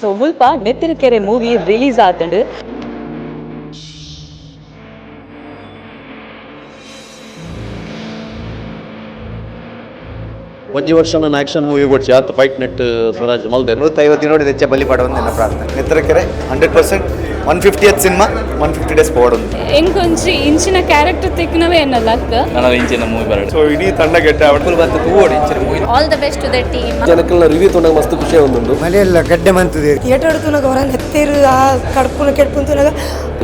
So ಮುಲ್ಪ ನೆತ್ತೆರೆ ಕೆರೆ movie release ಆತಂಡು ಒಂಜಿ ವರ್ಷ ನಾನು ಆಕ್ಷನ್ ಮೂವಿ ಕೊಡ್ಸಿ ಆತ ಫೈಟ್ ನೆಟ್ ಸ್ವರಾಜ್ ಮಲ್ದೆ 150 ನೋಡಿ ಹೆಚ್ಚ ಬಲಿ ಪಾಡೋದು ನನ್ನ ಪ್ರಾರ್ಥನೆ. ನೆತ್ತೆರೆ Kere 100% 150th cinema 150 days pod ಎಂಕೊಂಚಿ ಇಂಚಿನ ಕ್ಯಾರೆಕ್ಟರ್ ತೆಕ್ನವೇ ಅನ್ನಲ್ಲ ನಾನು ಇಂಚಿನ ಮೂವಿ ಬರಡು ಸೊ ಇಡೀ ತಂಡ ಗೆಟ್ಟ ಅವಳು ಬಂತು ತೂವೋಡಿ ಇಂಚಿನ movie all the best to the team. ಜನಕ್ಕೆಲ್ಲ ರಿವ್ಯೂ ತೊಂದಾಗ ಮಸ್ತ್ ಖುಷಿ ಆಗುಂಡು. ಮನೆಯಲ್ಲ ಗಡ್ಡೆ ಮಂತದೆ ಥಿಯೇಟರ್ ಆಡ್ತುನಾಗ ಅವರ ನೆತ್ತೇರು ಆ ಕಡ್ಪುನ ಕೆಡ್ಪುಂತುನಾಗ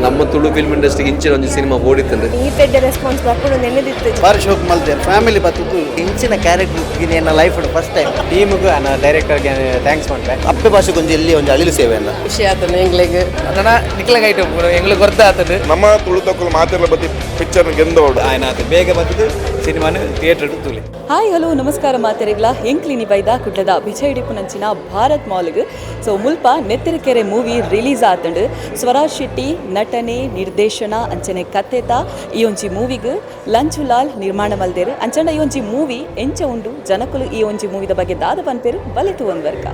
ನಮ್ಮ ತುಳು ಫಿಲ್ಮ್ ಇಂಡಸ್ಟ್ರಿಗೆ ಇಂಚಿನ ಒಂದು ಸಿನಿಮಾ ಓಡಿತಂದ್ರೆ ಈ ಪೆಡ್ಡೆ ರೆಸ್ಪಾನ್ಸ್ ಬರ್ಕೊಂಡು ನೆನೆದಿತ್ತು. ಬಾರಿ ಶೋಕ್ ಮಲ್ತೆ ಫ್ಯಾಮಿಲಿ ಬತ್ತು ಇಂಚಿನ ಕ್ಯಾರೆಕ್ಟರ್ ನನ್ನ ಲೈಫ್ ಫಸ್ಟ್ ಟೈಮ್ ಟೀಮ್ಗೆ ಡೈರೆಕ್ಟರ್ಗೆ ಥ್ಯಾಂಕ್ಸ್ ಮಾಡ್ತೆ. ಅಪ್ಪೆ ಭಾಷೆ ಕೊಂಚ ಇಲ್ಲಿ ಒಂದು ಅಳಿಲು ಸೇವೆ ಅಲ್ಲ ಖುಷಿ ಆತನ ಎಂಗ್ಲೆಗ್ ಅದನ್ನ ನಿಕ್ಲಾಗ ಐಟಮ್ ಎಂಗ್ಲೆಗ್ ಗೊತ್ತ ಆತದ ನಮ್ಮ ತುಳು ತಕ್ಕಲು ಮಾತೆಲ್ಲ ಬತ್ತಿ ಪಿಕ್ಚರ್ ಗೆಂದೋಡು ಆಯ್ನ ಆತ ಬೇಗ ಬರ್ತದೆ ಸಿನಿಮಾನ ಥಿಯೇಟರ್ ತೂಲಿ. ಹಾಯ್ ಹಲೋ ನಮಸ್ಕಾರ ಮಾತೆರೆಗ್ಲ ಎಂಕ್ಲಿನಿ ಬೈದ ಕುಡ್ಲದ ಬಿಜೈಡಿಪು ನಂಚಿನ ಭಾರತ್ ಮಾಲ್ಗ್ ಸೊ ಮುಲ್ಪ ನೆತ್ತೆರೆ ಕೆರೆ ಮೂವಿ ರಿಲೀಸ್ ಆತಂಡು ಸ್ವರಾಜ್ ಶೆಟ್ಟಿ ನಟನೆ ನಿರ್ದೇಶನ ಅಂಚನೆ ಕಥೆತ ಈ ಒಂಜಿ ಮೂವಿಗ್ ಲಂಚುಲಾಲ್ ನಿರ್ಮಾಣ ಮಲ್ದೇರು ಅಂಚಂಡ ಈ ಒಂಜಿ ಮೂವಿ ಎಂಚ ಉಂಡು ಜನಕುಲು ಈ ಒಂಜಿ ಮೂವಿದ ಬಗ್ಗೆ ದಾದ ಪನ್ಪೇರು ಬಲೆತು ಒಂದ್ವರ್ಕ.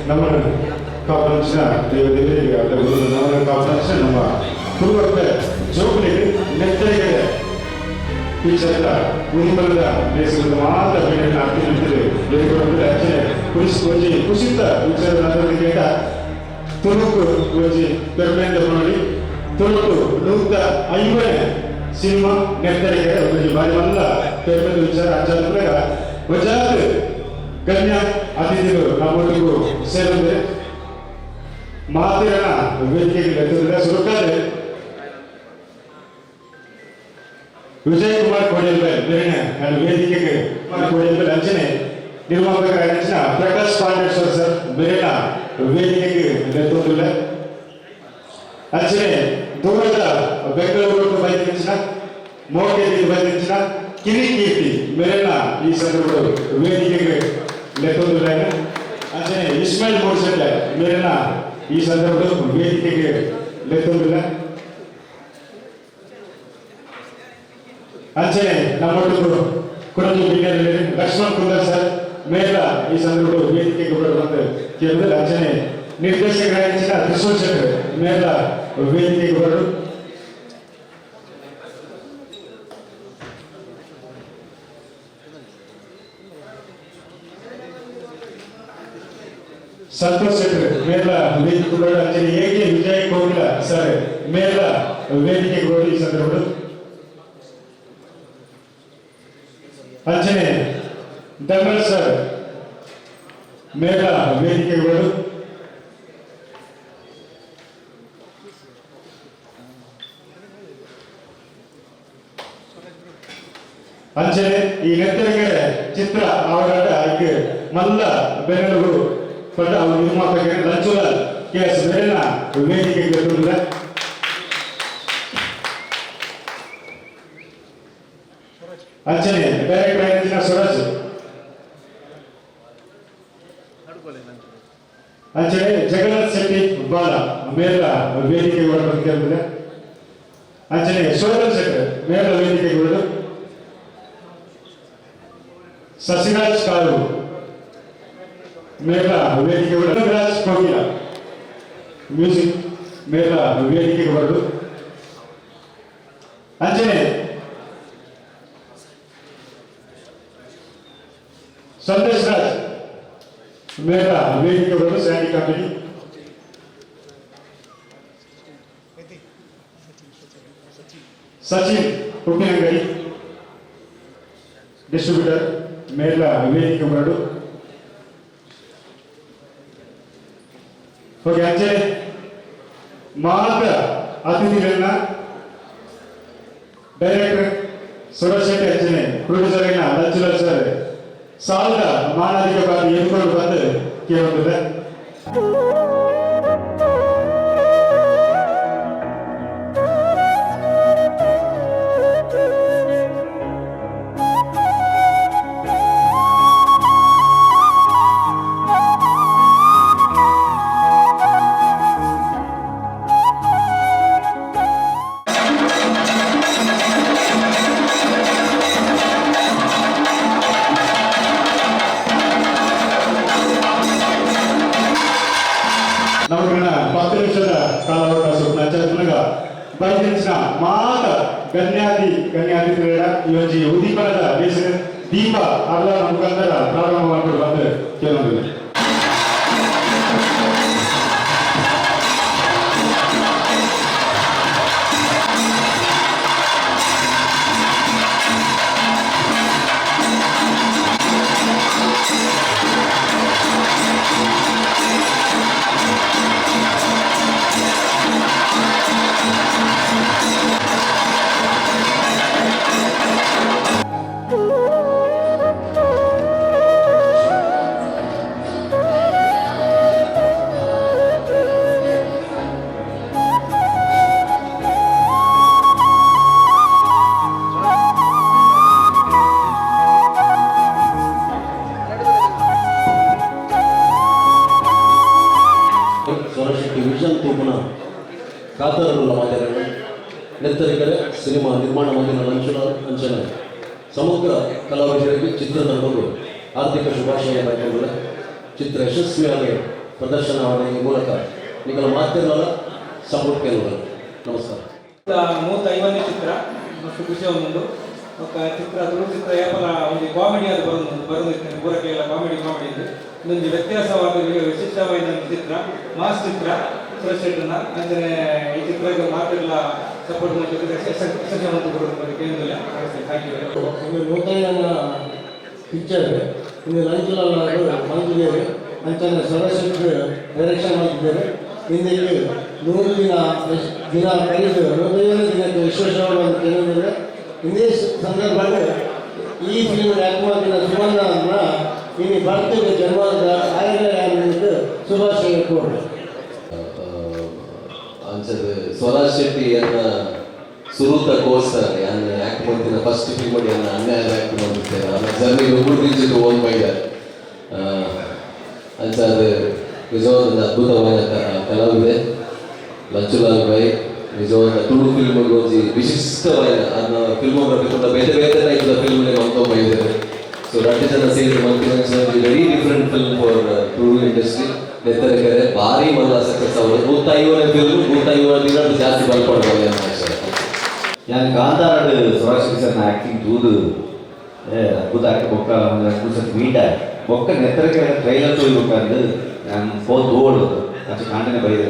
ನಮ್ಮನ್ನು ಕಾಪಾಡಿಸಿದ ದೇವರಿಗೆ ನಮ್ಮನ್ನು ಕಾಪಾಡಿಸಿದ ನಮ್ಮ ಪೂರ್ವಕ ಜೋಗುಲಿಗೆ ನೆತ್ತರೆ ಕೆರೆ ಪಿಕ್ಚರ್ ಉನ್ಮಲದ ದೇಶದ ಮಾತ್ರ ಬೆಳೆಯನ್ನು ಹಾಕಿ ನಿಂತಿದೆ. ಬೇರೆ ಅಚ್ಚನೆ ಕುಡಿಸಿ ಕುಸಿತ ವಿಚಾರ ಕೇಟ ತುಣುಕು ಗೋಜಿ ಪೆರ್ಮೆಂದ ಮಾಡಿ ತುಣುಕು 150 ಸಿನಿಮಾ ನೆತ್ತರೆ ಕೆರೆ ಒಂದು ಬಾರಿ ಮಲ್ಲ ಪೆರ್ಮೆಂದ ವಿಚಾರ ಅಂಚಾದ ವಜಾದ ಗಣ್ಯ ಅತಿಥಿಗಳು ನಮ್ಮೊಟ್ಟಿಗೂ ಸೇರಿದೆ. ಮಾತಿರನ ವೇದಿಕೆಗೆ ಸುರುಕಾದೆ ವಿಜಯ್ ಕುಮಾರ್ ಕೋಡಿಯಲ್ಬೆ ಬೇರೆ ವೇದಿಕೆಗೆ ಕೋಡಿಯಲ್ಬೆ ಅಂಚನೆ ನಿರ್ಮಾಪಕರ ಅಂಚಿನ ಪ್ರಕಾಶ್ ಪಾಂಡೇಶ್ವರ್ ಸರ್ ಬೇರೆನ ವೇದಿಕೆಗೆ ನೆತ್ತೊಂದಿಲ್ಲ ಅಂಚನೆ ದೂರದ ಬೆಂಗಳೂರು ಬೈದಿಂಚಿನ ಮೋಟೇರಿ ಬೈದಿಂಚಿನ ಕಿರಿಕೀರ್ತಿ ಮೇರೆನ ಈ ಸಂದರ್ಭಗಳು ವೇದಿಕೆಗೆ ನೆತ್ತೊಂದಿಲ್ಲ ಅಂಚನೆ ಇಸ್ಮಾಯಿಲ್ ಮೋಡ್ಸೆಟ್ಲೆ ಮೇರೆನ ಈ ಸಂದರ್ಭಗಳು ವೇದಿಕೆಗೆ ನೆತ್ತೊಂದಿಲ್ಲ ಅಂಚನೆ ನಮ್ಮೊಟ್ಟಿಗೂ ಕುಡಂಜು ಬಿನ್ನರಲ್ಲಿ ಲಕ್ಷ್ಮಣ್ ಕುಂದರ್ ಸರ್ ಮೇಲ ಈ ಸಂದರ್ಭಗಳು ವೇದಿಕೆಗೆ ಬಂದು ಕೇಳಿದ್ರೆ ಅಂಚನೆ ನಿರ್ದೇಶಕರ ಹೆಚ್ಚಿನ ತ್ರಿಶೂಲ್ ಶೆಟ್ಟರ್ ಮೇಲ ವೇದಿಕೆಗೆ ಬರಲು ಸಂತೋಷ್ ಶೆಟ್ಟರ್ ಮೇಲ ವೇದಿಕೆ ಬರಲು ಅಂಚನೆ ಏಕೆ ವಿಜಯ್ ಕೋಗಿಲ ಸರ್ ಮೇಲ ವೇದಿಕೆಗೆ ಬರಲು ಈ ಸಂದರ್ಭಗಳು ಅಂಚನೆ ದಂಗಲ್ ಸರ್ ಮೇಲ ವೇದಿಕೆಗೆ ಬರಲು ಅಂಚನೆ ಈ ನೆತ್ತರೆ ಕೆರೆ ಚಿತ್ರ ಅವರಾಟ ಆಯ್ಕೆ ಮಲ್ಲ ಬೆಂಗಳೂರು ಪಟ್ಟ ಅವರು ನಿರ್ಮಾಪಕ ಲಂಚುಲಾಲ್ KS ಬೇರೆನ ವೇದಿಕೆಗೆ ಬರುವುದಿಲ್ಲ. ಅಂಚನೆ ಡೈರೆಕ್ಟರ್ ಆಗಿನ ಸ್ವರಾಜ್ ಅಂಚನೆ ಜಗನ್ನಾಥ್ ಶೆಟ್ಟಿ ಬಾಲ ಮೇಲ ವೇದಿಕೆಗೆ ಬರಬೇಕಿದೆ. ಅಂಚನೆ ಶೋಧನ್ ಶೆಟ್ಟರ್ ಮೇಲ ವೇದಿಕೆಗೆ ಬರಲು ಸಸಿರಾಜ್ ಕಾರು ಮೇಲ ವೇದಿಕೆ ರಾಜ್ ಕೋಗಿಲ ಮ್ಯೂಸಿಕ್ ಮೇಲ ವೇದಿಕೆಗೆ ಬರಲು ಅಂಚನೆ ಸಂದೇಶ್ ರಾಜ್ ಮೇಲ ವೇದಿಕೆ ಬರಲು Sandy company Sachin Uppinangady distributor ಮೇಲ ವೇದಿಕೆ ಬರಲು ಓಕೆ ಅಂಚನೆ ಮಾತ ಅತಿಥಿಗಳನ್ನ ಡೈರೆಕ್ಟರ್ ಸುರೇಶ್ ಶೆಟ್ಟಿ ಅಂಚನೆ ಪ್ರೊಡ್ಯೂಸರ್ ಲಂಚುಲ ಸರ್ ಸಾಲದ ಮಾನವಿಕ ಬಾರಿ ಎದುಕೊಂಡು ಬಂದು ಕೇಳುತ್ತದೆ. ನಮಗಿನ 10 ನಿಮಿಷದ ಕಾಲಾವಕಾಶ ನಂಚನಗ ಬಯಸಿನ ಮಾತ ಗಣ್ಯಾತಿಥಿಗಳ ಈ ಉದ್ದೀಪನದ ಬೇಸಿನ ದೀಪ ಅಲ್ಲ ಮುಖಾಂತರ ಪ್ರಾರಂಭ ಮಾಡಿಕೊಂಡು ಬಂದು ಕೇಳೋದಿಲ್ಲ. ಸ್ವರಶಕ್ತಿ ವಿಷನ್ ತೂಪುನ ಕಾತರರುಳ್ಳ ಮಾತೆರಗಳು ನೆತ್ತರೆ ಕೆರೆ ಸಿನಿಮಾ ನಿರ್ಮಾಣ ಮಂದಿರ ಲಂಚುಲ ಅಂಚನೆ ಸಮಗ್ರ ಕಲಾವಿದರಿಗೆ ಚಿತ್ರತಂಡಗಳು ಆರ್ಥಿಕ ಶುಭಾಶಯ ಬಯಕೆಗಳ ಚಿತ್ರ ಯಶಸ್ವಿಯಾಗಿ ಪ್ರದರ್ಶನವಾಗುವ ಮೂಲಕ ನಿಗಳ ಮಾತೆರಗಳ ಸಪೋರ್ಟ್ ಕೇಳುವರು. ನಮಸ್ಕಾರ. 35ನೇ ಚಿತ್ರ ಮಸ್ತ್ ಖುಷಿ ಒಂದು ఒక చిత్ర ತುಳು ಚಿತ್ರ ಯಾಪಲ ಒಂದು ಕಾಮಿಡಿ ಅದು ಬರುತ್ತಿರ್ತೇನೆ ಪೂರಕ್ಕೆ ಎಲ್ಲ ಕಾಮಿಡಿ ಇದೆ ಇದೊಂದು ವ್ಯತ್ಯಾಸವಾದ ವಿಶಿಷ್ಟವಾದ ಚಿತ್ರ ಮಾಸ್ ಚಿತ್ರ ಸುರೇಶ್ ಶೆಟ್ಟನ ಅಂದರೆ ಈ ಚಿತ್ರಕ್ಕೆ ಮಾತೆಲ್ಲ ಸಪೋರ್ಟ್ ಮಾಡಿದ್ರೆ ಕೇಂದ್ರ ನೂತನ ಪಿಕ್ಚರ್ ಇನ್ನು ಲಂಚುಲಾಲ್ ಮಾಡಿದ್ದೇವೆ ಅಂಚನೆ ಸುರೇಶ್ ಡೈರೆಕ್ಷನ್ ಮಾಡಿದ್ದೇವೆ. ಹಿಂದೆ 100 ದಿನ ಕಳೆದು 150ನೇ ದಿನಕ್ಕೆ ವಿಶ್ವೇಶ್ವರವನ್ನು ಕೇಳಿದರೆ ಇದೇ ಸಂದರ್ಭದಲ್ಲಿ ಈ ಫಿಲ್ಮ್ ಆ್ಯಕ್ಟ್ ಮಾಡಿದ ಸುಮಂತ ಇನ್ನು ಬರ್ತಿದ್ದ ಜನ್ಮದ ಆಯ್ಕೆ ಶುಭಾಶಯ ಕೋರು. ಅಂಚದು ಸ್ವರಾಜ್ ಶೆಟ್ಟಿ ಅನ್ನ ಸುರುತ ಕೋಸ್ತಾರೆ ಅನ್ನ ಆ್ಯಕ್ಟ್ ಮಾಡ್ತಿನ ಫಸ್ಟ್ ಫಿಲ್ಮ್ ಮಾಡಿ ಅನ್ನ ಅನ್ಯಾಯ ಆ್ಯಕ್ಟ್ ಮಾಡ್ತಿದ್ದಾರೆ ಅನ್ನ ಜರ್ನಿ ರೂಢಿಸಿದ್ದು ಓನ್ ಬೈದರ್ ಅಂಚ ಅದು ನಿಜವಾದ ಅದ್ಭುತವಾದ ಕಲಾವಿದೆ ಲಂಚುಲಾಲ್ ಬೈ ನಿಜವಾದ ತುಳು ಫಿಲ್ಮ್ಗೆ ಒಂದು ವಿಶಿಷ್ಟವಾದ ಅದನ್ನ ಫಿಲ್ಮೋಗ್ರಫಿ ಕೂಡ ಬೇರೆ ಬೇರೆ ಟೈಪ್ದ ಫಿಲ್ಮ್ನೇ ಮಾಡ್ಕೊಂಡು ಬೈದ್ದಾರೆ. ಸೊ 2 ಜನ ಸೇರಿ ಮಾಡ್ತೀನಿ very different film for Tulu industry. Netthare Kere ಭಾರಿ ಮಲ್ಲ ಸಕ್ಸಸ್ ಅವರು 150ನೇ ಫಿಲ್ಮ್ 150 ದಿನ ಜಾಸ್ತಿ ಬಲ್ಪಡ್ಬೋದು ಅನ್ನೋ ಆಶಯ. ഞാൻ കാന്താട് സുരേഷ് സാറിന് ആക്ടിങ് തൂത് അദ്ഭുതമായിട്ട് ബൊക്ക അദ്ഭുതം വീട്ടായി ബൊക്ക നെത്തരക്കെ ട്രെയിലർ തോന്നിക്കാണ്ട് ഞാൻ പോകും തോടുന്നത് പക്ഷെ കാണ്ടിനെ ಬೈದೆ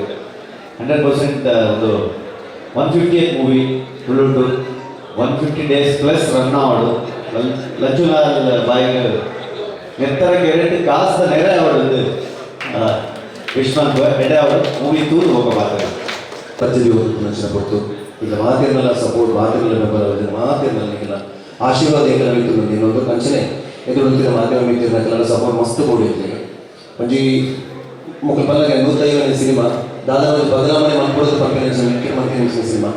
100% ಒಂದು 150th movie full 150 days plus run ಆವಡು ಲಂಚುಲಾಲ್ ಬಾಯಿಗೆ ನೆತ್ತರ ಕೆರೆಟ್ ಕಾಸ್ದ ನೆರೆ ಆವಡು ವಿಶ್ವನಾಥ್ ಎಡೆ ಆವಡು ಮೂವಿ ತೂದು ಹೋಗ ಮಾತ್ರ ಪಚ್ಚದಿ ಹೋಗಿ ನಂಚಿನ ಕೊಟ್ಟು ಈಗ ಮಾತಿರ್ನಲ್ಲ ಸಪೋರ್ಟ್ ಮಾತಿರ್ನಲ್ಲ ಬೆಂಬಲ ಮಾತಿರ್ನಲ್ಲ ಆಶೀರ್ವಾದ ಏಕಲವಿತ್ತು ಇನ್ನೊಂದು ಕಂಚನೆ ಎದುರುತ್ತಿನ ಮಾಧ್ಯಮ ಮಿತ್ರನ ಸಪೋರ್ಟ್ ಮಸ್ತ್ ಕೊಡಿರ್ತೀವಿ ಒಂಜಿ ಮುಖ ಪಲ್ಲಗೆ 150ನೇ ಸಿನಿಮಾ ದಾದಾವಲ್ಲಿ ಬದಲಾವಣೆ ಮಾಡ್ಕೊಳ್ಳೋದು ಮುಖ್ಯಮಂತ್ರಿ ಸಿನಿಮಾ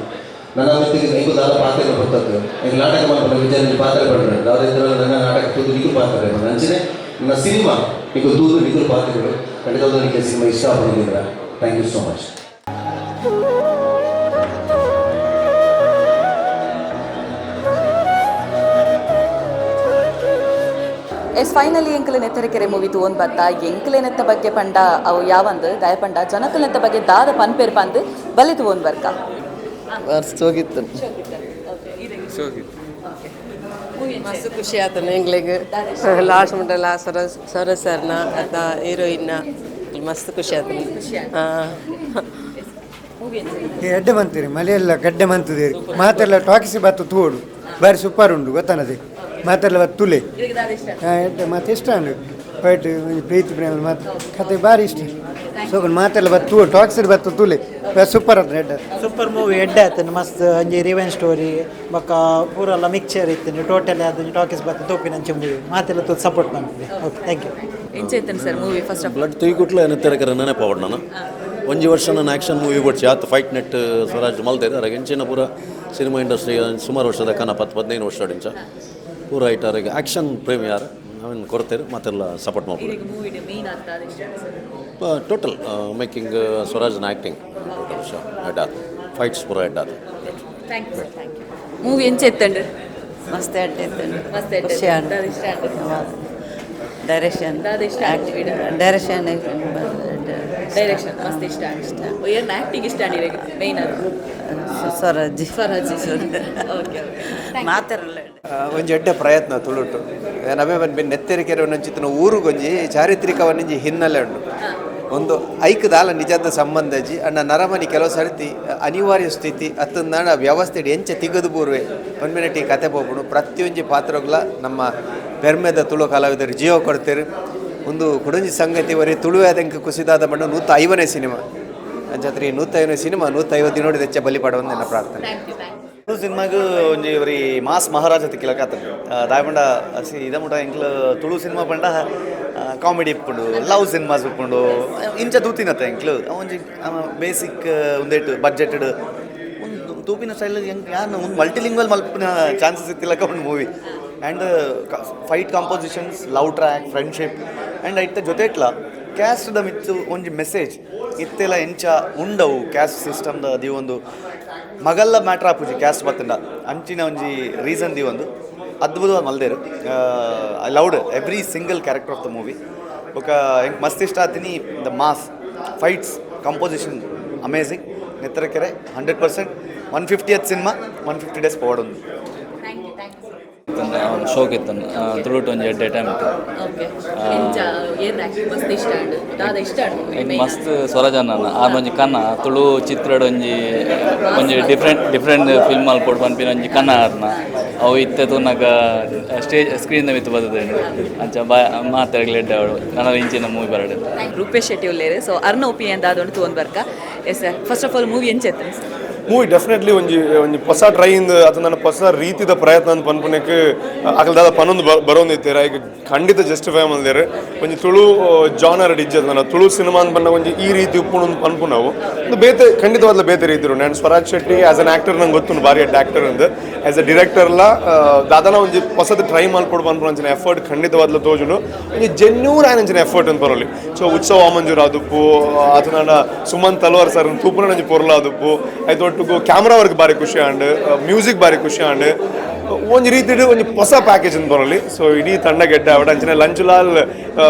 ನನ್ನ ಮಿತ್ತಿಗೆ ನೈಕು ದಾದ ಪಾತ್ರ ಬರ್ತದೆ ಈಗ ನಾಟಕ ಮಾಡ್ಕೊಂಡು ವಿಚಾರ ಪಾತ್ರ ಪಡ್ರೆ ದಾದ ನನ್ನ ನಾಟಕ ತೂದು ನಿಗುರು ಪಾತ್ರ ಅಂಚನೆ ನನ್ನ ಸಿನಿಮಾ ಈಗ ತೂದು ನಿಗುರು ಪಾತ್ರಗಳು ಖಂಡಿತವಾದ ನನಗೆ ಸಿನಿಮಾ ಇಷ್ಟ ಪಡೋದಿಲ್ಲ. Thank you so much. Finally ಎಂಕಲ ನೆತ್ತರೆ ಕೆರೆ ಮೂವಿ ತೂನ್ ಬತ್ತ ಎಂಕಲೆನೆತ್ತ ಬಗ್ಗೆ ಪಂಡ ಅವು ಯಾವಂದು ದಾಯ ಪಂಡ ಜನಕಲೆತ್ತ ಬಗ್ಗೆ ದಾದ ಪನ್ಪೇರ್ ಪಂದು ಬಲೆ ತೂನ್ ಬರ್ಕ ಹೋಗಿತ್ತು ಮಸ್ತ್ ಖುಷಿ ಆತನ ಎಂಗ್ಲಿಗೆ ಲಾಸ್ಟ್ ಮುಟ್ಟಲ್ಲ ಸರ ಸರ್ನ ಅತ್ತ ಹೀರೋಯಿನ್ನ ಮಸ್ತ್ ಖುಷಿ ಆತನ ಎಡ್ಡೆ ಮಂತೀರಿ ಮಲೆಯೆಲ್ಲ ಗಡ್ಡೆ ಮಂತದೇರಿ ಮಾತೆಲ್ಲ ಟಾಕಿಸಿ ಬತ್ತು ತೋಡು ಬಾರಿ ಸೂಪರ್ ಉಂಡು ಗೊತ್ತಾನದೆ ಮಾತೆಲ್ಲ ಬತ್ತು ತುಲೆ ಎಡ್ಡೆ ಮಾತು ಇಷ್ಟ ಉಂಡು ವೈಟ್ ಪ್ರೀತಿ ಪ್ರೇಮ ಮಾತು ಕತೆ ಭಾರಿ ಇಷ್ಟ ಸೋಕೊಂಡು ಮಾತೆಲ್ಲ ಬತ್ತು ಟಾಕ್ಸಿಡ್ ಬತ್ತು ತುಲೆ ಸೂಪರ್ ಅದು ಎಡ್ಡೆ ಸೂಪರ್ ಮೂವಿ ಎಡ್ಡೆ ಆತನು ಮಸ್ತ್ ಒಂಜಿ ರಿವೆಂಜ್ ಸ್ಟೋರಿ ಬೊಕ್ಕ ಪೂರಲ್ಲ ಮಿಕ್ಚರ್ ಇತ್ತು ಟೋಟಲ್ ಅದು ಟಾಕೀಸ್ ಬತ್ತ ತೋಪಿನಂಚೆ ಮೂವಿ ಮಾತೆಲ್ಲ ತೋದು ಸಪೋರ್ಟ್ ಮಾಡ್ತೀವಿ. Okay thank you. ಎಂಚೈತನ್ sir movie first half blood ತುಯ್ಕುಟ್ಲ ನೆತ್ತೆರೆ ಕೆರೆ ನೆನಪಾವಡ್ ನಾನು ಒಂಜಿ ವರ್ಷ ನಾನು ಆ್ಯಕ್ಷನ್ ಮೂವಿ ಕೊಡ್ಸಿ ಆತು ಫೈಟ್ ನೆಟ್ ಸ್ವರಾಜ್ ಮಲ್ತೇನೆ ಅರಾಗ ಎಂಚಿನ ಪೂರ ಸಿನಿಮಾ ಇಂಡಸ್ಟ್ರಿ ಸುಮಾರು ವರ್ಷದ ಕನ 10-15 ವರ್ಷ ಅಡಿಂಚ ಪೂರ ಐಟಾರಿಗೆ ಆ್ಯಕ್ಷನ್ ಪ್ರೇಮಿ ಯಾರು ನಾವೇನು ಕೊಡ್ತೇವೆ ಮತ್ತೆಲ್ಲ ಸಪೋರ್ಟ್ ಮಾಡ್ಬೋದು. ಟೋಟಲ್ ಮೇಕಿಂಗ್ ಸ್ವರಾಜ್ನ ಆ್ಯಕ್ಟಿಂಗ್ ಟೋಟಲ್ ಶೋ ಹೆಡ್ ಆದ ಫೈಟ್ಸ್ ಪೂರ ಹೆಡ್ ಆದ. ಮೂವಿ ಎಂಚೈತಂಡ್ ಮಸ್ತ್ ಅಡ್ಡೆ ಮಸ್ತ್ ಖುಷಿ ಡೈರೆಕ್ಷನ್ ಡೈರೆಕ್ಷನ್ ಡೈರೆಕ್ಷನ್ ಮಸ್ತ್ ಇಷ್ಟ ಏನು ಆ್ಯಕ್ಟಿಂಗ್ ಇಷ್ಟ ನೀರಿಗೆ ಮೇಯ್ನ್ ಅದು ಸ್ವರಾಜ್ ಓಕೆ ಮಾತಾರಲ್ಲ ಒಂಜಿ ಎಡ್ಡೆ ಪ್ರಯತ್ನ ತುಳುಟು ನಮೇ ಬಂದು ನೆತ್ತೆರೆ ಕೆರೆ ಒಂಚಿತ್ತಿನ ಊರುಗೊಂಜಿ ಚಾರಿತ್ರಿಕವನ್ನೊಂಜಿ ಹಿನ್ನೆಲೆ ಉಂಡು ಒಂದು ಐಕ್ದಾಲ ನಿಜದ ಸಂಬಂಧಜಿ ಅಣ್ಣ ನರಮನಿ ಕೆಲವು ಸರ್ತಿ ಅನಿವಾರ್ಯ ಸ್ಥಿತಿ ಅತ್ತಂದಾಣ ವ್ಯವಸ್ಥೆ ಎಂಚ ತಿಗದು ಬೂರ್ವೆ ಒಂದ್ಮಿನಿಟ್ ಈ ಕತೆ ಹೋಗ್ಬಿಡು ಪ್ರತಿಯೊಂದು ಪಾತ್ರಗಳ ನಮ್ಮ ಬೆರ್ಮೆದ ತುಳು ಕಲಾವಿದರು ಜೀವ ಕೊಡ್ತೇವೆ. ಒಂದು ಕುಡಂಜಿ ಸಂಗತಿ ವರಿ ತುಳುವಾದಂಗೆ ಕುಸಿದಾದ ಬಣ್ಣ 150ನೇ ಸಿನಿಮಾ ಅಂಚತ್ರಿ 150ನೇ ಸಿನಿಮಾ 150 ನೋಡಿದ ಹೆಚ್ಚ ಬಲಿಪಡವಂದು ನನ್ನ ಪ್ರಾರ್ಥನೆ. ತುಳು ಸಿನಿಮಾಗೂ ಒಂಜಿ ಒರಿ ಮಾಸ್ ಮಹಾರಾಜ ತಿಕ್ಕಿಲಕಾತಂಡು ದಾಯಪಂಡ ಅಸಿ ಇದ ಮುಟ ಎಂಕ್ಲು ತುಳು ಸಿನಿಮಾ ಪಂಡ ಕಾಮಿಡಿ ಇಪ್ಪುಂಡು ಲವ್ ಸಿನಿಮಾಸ್ ಉಪ್ಪುಂಡು ಇಂಚ ತೂತಿನತ್ತ ಎಂಕ್ಲು ಒಂಜಿ ಬೇಸಿಕ್ ಒಂದೇಟು ಬಡ್ಜೆಟೆಡ್ ಒಂದು ತೂಪಿನ ಸ್ಟೈಲ್ ಯಾರು ಒಂದು ಮಲ್ಟಿಲಿಂಗ್ವಲ್ ಮಲ್ಪಿನ ಚಾನ್ಸಸ್ ಇತ್ತಿಲ್ಲಕ ಒಂದು movie and fight compositions love track friendship and ಐತ ಜೊತೆ ಇಟ್ಲ ಕ್ಯಾಸ್ಟ್ದ ಮಿತ್ತು ಒಂಜಿ ಮೆಸೇಜ್ ಇತ್ತೆಲ್ಲ ಎಂಚ ಉಂಡವು ಕ್ಯಾಸ್ಟ್ ಸಿಸ್ಟಮ್ದ ದಿವೊಂದು ಮಗಲ್ಲ ಮ್ಯಾಟ್ರ್ ಆಪುಜಿ ಕ್ಯಾಸ್ಟ್ ಬತ್ತಂಡ ಅಂಚಿನ ಒಂಜಿ ರೀಸನ್ ದಿವೊಂದು ಅದ್ಭುತವಾದ ಮಲ್ದೇರು. I loved every single character of the movie. ఒక ಹೆಂಗೆ ಮಸ್ತ್ ಇಷ್ಟ ಆತೀನಿ the mass fights composition amazing. Netthare Kere 100% 150th cinema 150 days ಪೋವಡ್ ಒಂದು ಶೋಕ್ ಇತ್ತು ತುಳುಟು ಒಂಜಿ ಎಡ್ಡೆ ಟೈಮ್ ಇತ್ತು ಮಸ್ತ್ ಸ್ವರಜನ ಆನೊಂಜಿ ಕನ್ನ ತುಳು ಚಿತ್ರಡ್ ಒಂಜಿ ಡಿಫ್ರೆಂಟ್ ಫಿಲ್ಮ್ ಅಲ್ಲಿ ಪೋಡ್ ಪನ್ಪಿನ ಒಂಜಿ ಕನ್ನ ಆರ್ನ ಅವು ಇತ್ತೆ ತುನಗ ಸ್ಟೇಜ್ ಸ್ಕ್ರೀನ್ ಮಿತ್ತು ಬರ್ತದೆ ಅಂಚ ಮಾತಾಡಲಿ ಎಡ್ಡೆ ಅವಳು ನನ್ನ ಇಂಚಿನ ಮೂವಿ ಬರಡೆ ರೂಪೇಶ್ ಶೆಟ್ಟಿ ಉಲ್ಲೇರು ಸೊ ಅರ್ನ ಒಪಿನಿಯನ್ ದಾದೊಂದು ತಗೊಂಡ್ ಬರ್ಕ yes sir first of all movie ಎಂಚೈತೆ ಮೂವಿ ಡೆಫಿನೆಟ್ಲಿ ಒಂಜಿ ಹೊಸ ಟ್ರೈಯಿಂದ ಅಥವಾ ನನ್ನ ಹೊಸ ರೀತಿದ ಪ್ರಯತ್ನ ಅಂತ ಪನ್ಪುನಕ್ಕೆ ಆಗಲ್ದಾದ ಪನ್ನೊಂದು ಬರೋಂದಿತ್ತೀರ ಈಗ ಖಂಡಿತ ಜಸ್ಟಿಫೈ ಮಂದಿರು ಒಂಜಿ ತುಳು ಜಾನರ್ ಇಜ್ಜದ ನನ್ನ ತುಳು ಸಿನಿಮಾ ಅಂತ ಬಂದಾಗ ಒಂಜಿ ಈ ರೀತಿ ಉಪ್ಪುಣು ಪನ್ಪು ನಾವು ಒಂದು ಬೇತೆ ಖಂಡಿತವಾದ ಬೇತೆ ರೀತಿರು ನಾನು Swaraj Shetty as an actor ನಂಗೆ ಗೊತ್ತು ಭಾರಿ ಆ್ಯಕ್ಟರ್ ಅಂತ ಆ್ಯಸ್ ಅ ಡಿರೆಕ್ಟರ್ಲ ದಾದಾನ ಒಂಜಿ ಹೊಸದು ಟ್ರೈ ಮಾಡ್ಕೊಡು ಪನ್ಪು ಅಂಚಿನ ಎಫರ್ಟ್ ಖಂಡಿತವಾದ್ಲ ತೋಜುನು ಒಂಜಿ ಜೆನ್ಯೂನ್ ಆಯ್ನಂಚಿನ ಎಫರ್ಟ್ ಅಂತ ಬರೋಲಿ ಸೊ ಉತ್ಸವ ಮಂಜೂರು ಆದುಪ್ಪು ಅದು ನನ್ನ ಸುಮಂತ್ ತಲ್ವಾರ್ ಸರ್ ತೂಪುನ ನಂಜಿ ಪೊರ್ಲ ಆದುಪ್ಪು ಆಯ್ತು ಒಟ್ಟಿಗೂ ಕ್ಯಾಮ್ರಾ ವರ್ಕ್ ಬಾರಿ ಖುಷಿ ಆಂಡ್ ಮ್ಯೂಸಿಕ್ ಬಾರಿ ಖುಷಿ ಆಂಡ್ ಒಂಜಿ ರೀತಿ ಒಂಜಿ ಹೊಸ ಪ್ಯಾಕೇಜ್ ಅಂತ ಬರೋಲಿ ಸೊ ಇಡೀ ತಂಡ ಗೆಡ್ಡೆ ಅವಡ ಅಂಚಿನ ಲಂಚುಲಾಲ್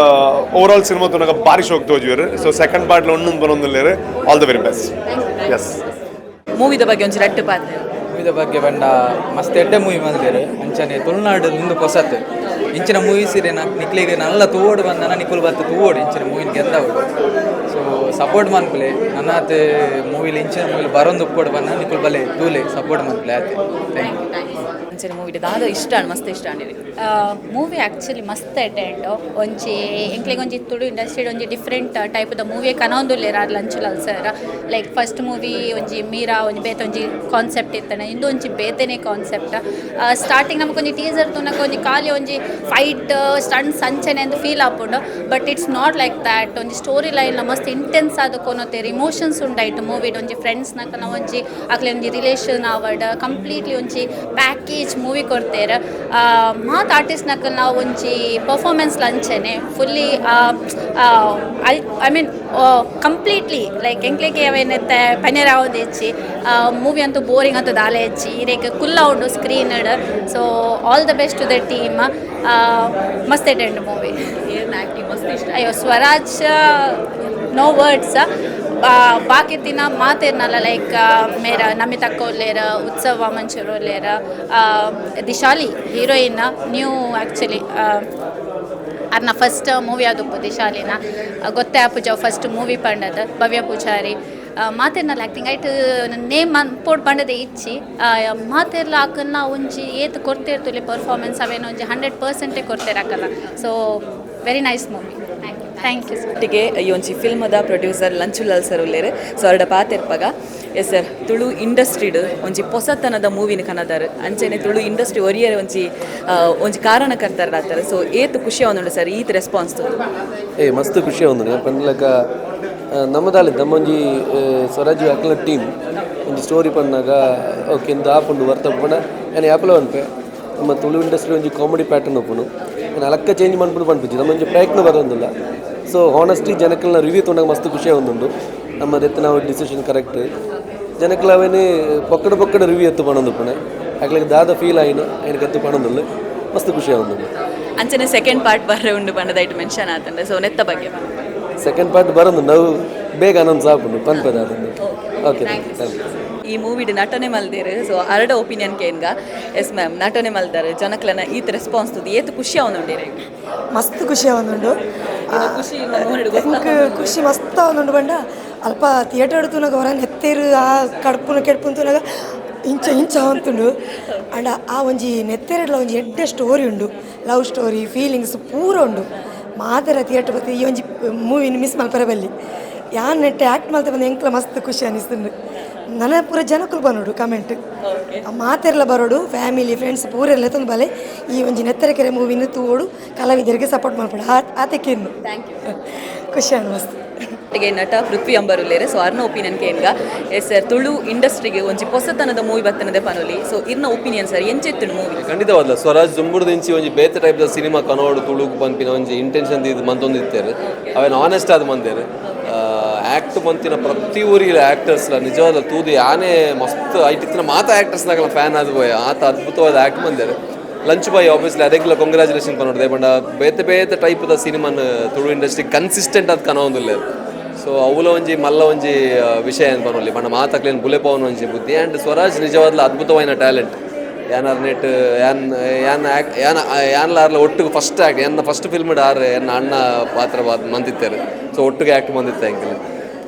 ಓವರಾಲ್ ಸಿನಿಮಾ ತುನಗ ಬಾರಿ ಶೋಕ್ ತೋಜುವರು ಸೊ ಸೆಕೆಂಡ್ ಪಾರ್ಟ್ಲ ಒಂದೊಂದು ಬರೋದಿಲ್ಲ all the very best. Yes ಮೂವಿದ ಬಗ್ಗೆ ಒಂಚೂರು ಅಟ್ಟು ಪಾತ್ರ ಮೂವಿದ ಬಗ್ಗೆ ಬಂಡ ಮಸ್ತ್ ಎಡ್ಡೆ ಮೂವಿ ಮಾಡಿದೇರು ಅಂಚನೆ ತುಳುನಾಡು ನಿಂದು ಹೊಸತ್ತು ಇಂಚಿನ ಮೂವಿ ಸೀರೆ ನಿಕ್ಲಿಗೆ ನಲ್ಲ ತೂವೋಡು ಬಂದನ ನಿಕ್ಕುಲು ಬತ್ತು ತೂವೋಡು ಇಂಚಿನ ಮೂವಿನ ಗೆಂದವು ಸೊ ಸಪೋರ್ಟ್ ಮನ್ಪಲೆ ನನ್ನತ್ತೆ ಮೂವಿಲಿ ಇಂಚಿನ ಮೂವಿಲಿ ಬರೋಂದು ಉಪ್ಪೋಡು ಬಂದ ನಿಕ್ಕುಲು ಬಲೆ ತೂಲೆ ಸಪೋರ್ಟ್ ಮನ್ಪಲೆ ಆಯ್ತು. Thank you. ಅಂಚನೆ ಮೂವಿ ದಾದ ಇಷ್ಟ ಮಸ್ತ್ ಇಷ್ಟ ಮೂವಿ ಆ್ಯಕ್ಚುಲಿ ಮಸ್ತ್ ಅಟೆಂಡ್ ಒಂಜಿ ಎಂಕ್ಲೆಗ್ ಒಂಜಿ ತುಳು ಇಂಡಸ್ಟ್ರಿ ಒಂಜಿ ಡಿಫ್ರೆಂಟ್ ಟೈಪ್ದ ಮೂವಿ ಕನೊಂದುಲ್ಲೇರ Lanchulal sir like first movie ಒಂಜಿ ಮೀರಾ ಒಂಜಿ ಬೇತೆ ಒಂಜಿ ಕಾನ್ಸೆಪ್ಟ್ ಇತ್ತಾನೆ ಇಂದು ಒಂಜಿ ಬೇತೆನೇ ಕಾನ್ಸೆಪ್ಟ್ ಸ್ಟಾರ್ಟಿಂಗ್ ನಮಗೊಂಜಿ ಟೀಸರ್ ತುನಕ ಒಂಜಿ ಖಾಲಿ ಒಂಜಿ ಫೈಟ್ ಸ್ಟಂಟ್ ಸಂಚನೆ ಅಂತ ಫೀಲ್ ಆಪುಂಡು but it's not like that ಒಂಜಿ ಸ್ಟೋರಿ ಲೈನ್ ಮಸ್ತ್ ಇಂಟೆನ್ಸ್ ಆದ ಕೊನೋತೇರು ಇಮೋಷನ್ಸ್ ಉಂಡಾಯ್ತು ಮೂವಿಡ್ ಒಂಜಿ ಫ್ರೆಂಡ್ಸ್ನಕ ನಾವು ಒಂಜಿ ಆಗ್ಲೇ ಒಂಜಿ ರಿಲೇಷನ್ ಆವಡ್ ಕಂಪ್ಲೀಟ್ಲಿ ಒಂಜಿ ಪ್ಯಾಕೇಜ್ ಮೂವಿ ಕೊಡ್ತೇರೆ ಮಾತು ಆರ್ಟಿಸ್ಟ್ನಕ ನಾವು ಒಂಜಿ ಪರ್ಫಾರ್ಮೆನ್ಸ್ ಲಂಚನೆ fully I mean completely like ಎಂಕ್ಲೆಗೆ ಅವೇನತ್ತೆ ಪನೆರಾವದು ಹೆಚ್ಚಿ ಮೂವಿ ಅಂತೂ ಬೋರಿಂಗ್ ಅಂತೂ ದಾಲೆ ಹೆಚ್ಚಿ ಇರೇಕೆ ಕುಲ್ಲ ಉಂಡು ಸ್ಕ್ರೀನ್ಡ್ so all the best to the team ಮಸ್ತ್ ಅಟೆಂಡ್ ಮೂವಿ ಆ್ಯಕ್ಟಿಂಗ್ ಮಸ್ತ್ ಇಷ್ಟ ಅಯ್ಯೋ ಸ್ವರಾಜ್ ನೋ ವರ್ಡ್ಸ್ ಬಾಕಿ ದಿನ ಮಾತೇರ್ನಲ್ಲ ಲೈಕ್ ಮೇರ ನಮಿತ್ ಅಕ್ಕ ಉಲ್ಲೇರ ಉತ್ಸವ ಮಂಚೂರು ಉಲ್ಲೇರ ದಿಶಾಲಿ ಹೀರೋಯಿನ್ ನ್ಯೂ ಆ್ಯಕ್ಚುಲಿ ಅರ್ನ ಫಸ್ಟ್ ಮೂವಿ ಆದುಪ್ಪು ದಿಶಾಲಿನ ಗೊತ್ತೇ ಆಪುಜ ಫಸ್ಟ್ ಮೂವಿ ಪಂಡದ ಭವ್ಯ ಪೂಜಾರಿ ಮಾತೇರ್ನಲ್ಲ ಆ್ಯಕ್ಟಿಂಗ್ ಐಟ್ ನೇಮ್ ಪೋಡ್ ಪಂಡದೆ ಇಚ್ಚಿ ಮಾತೇರ್ಲ ಹಾಕನ್ನ ಒಂಜಿ ಏತ್ ಕೊಡ್ತಿರ್ತುಲೆ ಪರ್ಫಾರ್ಮೆನ್ಸ್ ಅವೇನೋ ಒಂಜಿ 100% ಕೊಡ್ತೇರೆ ಹಾಕಲ್ಲ so very nice movie. Thank you sir. ಒಟ್ಟಿಗೆ ಈ ಒಂಜಿ ಫಿಲ್ಮದ ಪ್ರೊಡ್ಯೂಸರ್ ಲಂಚುಲಾಲ್ ಸರ್ ಉಲ್ಲೇರು ಸೊ ಅವರ ಪಾತೆರ್ಪಗ ಎಸ್ ಸರ್ ತುಳು ಇಂಡಸ್ಟ್ರಿಡ್ ಒಂಜಿ ಹೊಸತನದ ಮೂವಿನ ಕನದಾರು ಅಂಚೆನೆ ತುಳು ಇಂಡಸ್ಟ್ರಿ ಒರಿಯರ್ ಒಂಜಿ ಕಾರಣಕರ್ತರ ಸೊ ಏತು ಖುಷಿ ಆವೊಂದುಂಡು ಸರ್ ಈತ್ ರೆಸ್ಪಾನ್ಸ್ ಮಸ್ತ್ ಖುಷಿ ಆವೊಂದುಂಡು ಪಂಡ್ಲಕ ನಮ್ಮದಾಲಿ ನಮ್ಮೊಂಜಿ ಸ್ವರಾಜ್ಯ ಅಕ್ಲ ಟೀಮ್ ಒಂದು ಸ್ಟೋರಿ ಪನ್ನಾಗ ಓಕೆ ಇಂದು ಆಪುಂಡು ವರ್ತ ಪುಣ ಏನು ಆಪಲ ಅನ್ಪೆ ನಮ್ಮ ತುಳು ಇಂಡಸ್ಟ್ರಿ ಒಂಜಿ ಕಾಮಿಡಿ ಪ್ಯಾಟರ್ನ್ ಒಪ್ಪುನು ನಾನು ಅಲಕ್ಕ ಚೇಂಜ್ ಮಾಡ್ಬಿಟ್ಟು ಪನ್ಪಿಚ್ಚಿ ನಮ್ಮೊಂಜಿ ಪ್ರಯತ್ನ ಬರೋದಿಲ್ಲ ಸೊ ಹಾನೆಸ್ಟಿ ಜನಕ್ಕಲ್ನ ರಿವ್ಯೂ ತೊಂಡಾಗ ಮಸ್ತ್ ಖುಷಿ ಆವೊಂದುಂಡು ನಮ್ಮ ಎತ್ತು ನಾವು ಡಿಸಿಷನ್ ಕರೆಕ್ಟ್ ಜನಕ್ಕಲ ಅವೇನು ಪೊಕ್ಕಡ ರಿವ್ಯೂ ಎತ್ತು ಪಣೊಂದು ಪುಣೆ ಆಗ್ಲಿಕ್ಕೆ ದಾದ ಫೀಲ್ ಆಯ್ನ ಏನಕ್ಕೆ ಎತ್ತು ಪಣೊಂದುಲ್ಲ ಮಸ್ತ್ ಖುಷಿ ಆವೊಂದುಂಡು ಅಂಚನೆ ಸೆಕೆಂಡ್ ಪಾರ್ಟ್ ಬರ್ರೆ ಉಂಡು ಪಂಡದೈಟ್ ಮೆನ್ಷನ್ ಆತಂಡೆ ಸೊ ನೆತ್ತ ಬಗ್ಗೆ ಸೆಕೆಂಡ್ ಪಾರ್ಟ್ ಬರೋದು ನಾವು ಬೇಗ ಅನೌನ್ಸ್ ಆಪುಂಡು ಪನ್ಪದ ಅದನ್ನು ಓಕೆ ಥ್ಯಾಂಕ್ ಯು. ಈ ಮೂವಿಡ್ ನಟನೆ ಮಲ್ದೇರು ಸೊ ಅರಡ ಒಪಿನಿಯನ್ ಕೇನ್ಗ ಎಸ್ ಮ್ಯಾಮ್ ನಟನೆ ಮಲ್ದಾರೆ ಜನಕ್ಲನ ಈತ್ ರೆಸ್ಪಾನ್ಸ್ ತುದಿ ಏತು ಖುಷಿ ಆವೊಂದುಂಡೇರೆ ಮಸ್ತ್ ಖುಷಿ ಆವೊಂದುಂಡು ಖುಷಿ ಮಸ್ತ್ ಆವೊಂದುಂಡು ಬಂಡ ಅಲ್ಪ ಥಿಯೇಟರ್ ತೂನಾಗ ಹೊರ ನೆತ್ತೇರು ಆ ಕಡ್ಪುನ ಕೆಡ್ಪುನ ತೂನಾಗ ಇಂಚ ಆವಂತುಂಡು ಅಂಡ ಆ ಒಂಜಿ ನೆತ್ತೇರಡ್ಲ ಒಂಜಿ ಎಡ್ಡೆ ಸ್ಟೋರಿ ಉಂಡು ಲವ್ ಸ್ಟೋರಿ ಫೀಲಿಂಗ್ಸ್ ಪೂರ ಉಂಡು ಮಾದರ ಥಿಯೇಟರ್ ಬತ್ತಿ ಈ ಒಂಜಿ ಮೂವಿನ ಮಿಸ್ ಮಲ್ಪರೆ ಬಲ್ಲಿ ಯಾನ್ ನೆಟ್ಟೆ ಆ್ಯಕ್ಟ್ ಮಾಡ್ತಾ ಬಂದು ಎಂಕ್ಲ ಮಸ್ತ್ ಖುಷಿ ಅನಿಸ್ತುಂಡು ನನ್ನ ಪೂರ ಜನಕ್ಕೂ ಬರೋಡು ಕಮೆಂಟ್ ಮಾತೆರ್ಲ ಬರೋಡು ಫ್ಯಾಮಿಲಿ ಫ್ರೆಂಡ್ಸ್ ಪೂರೆಲ್ಲ ತಂದು ಬಲೆ ಈ ಒಂಜಿ ನೆತ್ತೆರೆ ಕೆರೆ ಮೂವಿನ ತೂಡು ಕಲಾವಿದರಿಗೆ ಸಪೋರ್ಟ್ ಮಾಡ್ಬಿಡು ಆತಕ್ಕಿನ್ನು ಥ್ಯಾಂಕ್ ಯು ಖುಷಿ ಮಸ್ತ್ ಒಟ್ಟಿಗೆ ನಟ ಪೃಥ್ವಿ ಅಂಬರುಲ್ಲೇರೆ ಸೊ ಅರ್ನ ಒಪಿನಿಯನ್ ಕೇನ್ಗ ಎಸ್ ಸರ್ ತುಳು ಇಂಡಸ್ಟ್ರಿಗೆ ಒಂಜಿ ಹೊಸತನದ ಮೂವಿ ಬತ್ತನದೆ ಪನೊಲಿ ಸೊ ಇರ್ನ ಒಪಿನಿಯನ್ ಸರ್ ಎಂಚೆತ್ತುಂಡು ಮೂವಿ ಖಂಡಿತವಾದ ಸ್ವರಾಜ್ ಜಂಬುಡ್ದು ಇಂಚಿ ಒಂಜಿ ಬೇತೆ ಟೈಪ್ದ ಸಿನಿಮಾ ಕನೋಡು ತುಳುಗು ಪನ್ಪಿನ ಒಂಜಿ ಇಂಟೆನ್ಷನ್ ಇದು ಮಂತೊಂದು ಇತ್ತೇರು ಅವೇನು ಆನೆಸ್ಟ್ ಆದ ಮಂದೇರು ಆ್ಯಕ್ಟ್ ಮಂತಿನ ಪ್ರತಿ ಊರಿನ ಆ್ಯಕ್ಟರ್ಸ್ಲ ನಿಜವಾದ ತೂದು ಯಾನೇ ಮಸ್ತ್ ಐಟಿತ್ತಿನ ಮಾತ ಆ್ಯಕ್ಟರ್ಸ್ನಾಗಲ್ಲ ಫ್ಯಾನ್ ಆದ ಹೋಯ್ ಆತ ಅದ್ಭುತವಾದ ಆ್ಯಕ್ಟ್ ಮಂದೇರು ಲಂಚ್ ಬಾಯ್ ಆಬ್ವಿಯಸ್ಲಿ ಅದಕ್ಕೆಲ್ಲ ಕಂಗ್ರ್ಯಾಚುಲೇಷನ್ ಪನ್ನೋಡು ಬಂಡ ಬೇತೆ ಟೈಪ್ದ ಸಿನಿಮಾನ ತುಳು ಇಂಡಸ್ಟ್ರಿ ಕನ್ಸಿಸ್ಟೆಂಟ್ ಅದು ಕನವೊಂದುಲ್ಲೇರು ಸೊ ಅವಲ ಒಂಜಿ ಮಲ್ಲ ಒಂಜಿ ವಿಷಯ ಏನು ಪನೊಲಿ ಬಣ್ಣ ಮಾತಕ್ಲೇನು ಬುಲೆಪವನ ಒಂಜಿ ಬುದ್ಧಿ ಆ್ಯಂಡ್ ಸ್ವರಾಜ್ ನಿಜವಾದ್ಲ ಅದ್ಭುತವಾದ ಟ್ಯಾಲೆಂಟ್ ಯಾನಾರ್ ನೆಟ್ ಯಾನ್ಲಾರ್ಲ ಒಟ್ಟಿಗೆ ಫಸ್ಟ್ ಆ್ಯಕ್ಟ್ ಎನ್ನ ಫಸ್ಟ್ ಫಿಲ್ಮ್ ಆರು ಎನ್ನ ಅಣ್ಣ ಪಾತ್ರ ಮಂದಿತ್ತೇರು ಸೊ ಒಟ್ಟಿಗೆ ಆ್ಯಕ್ಟ್ ಮಂದಿತ್ತೆ ಅಂಕಲ್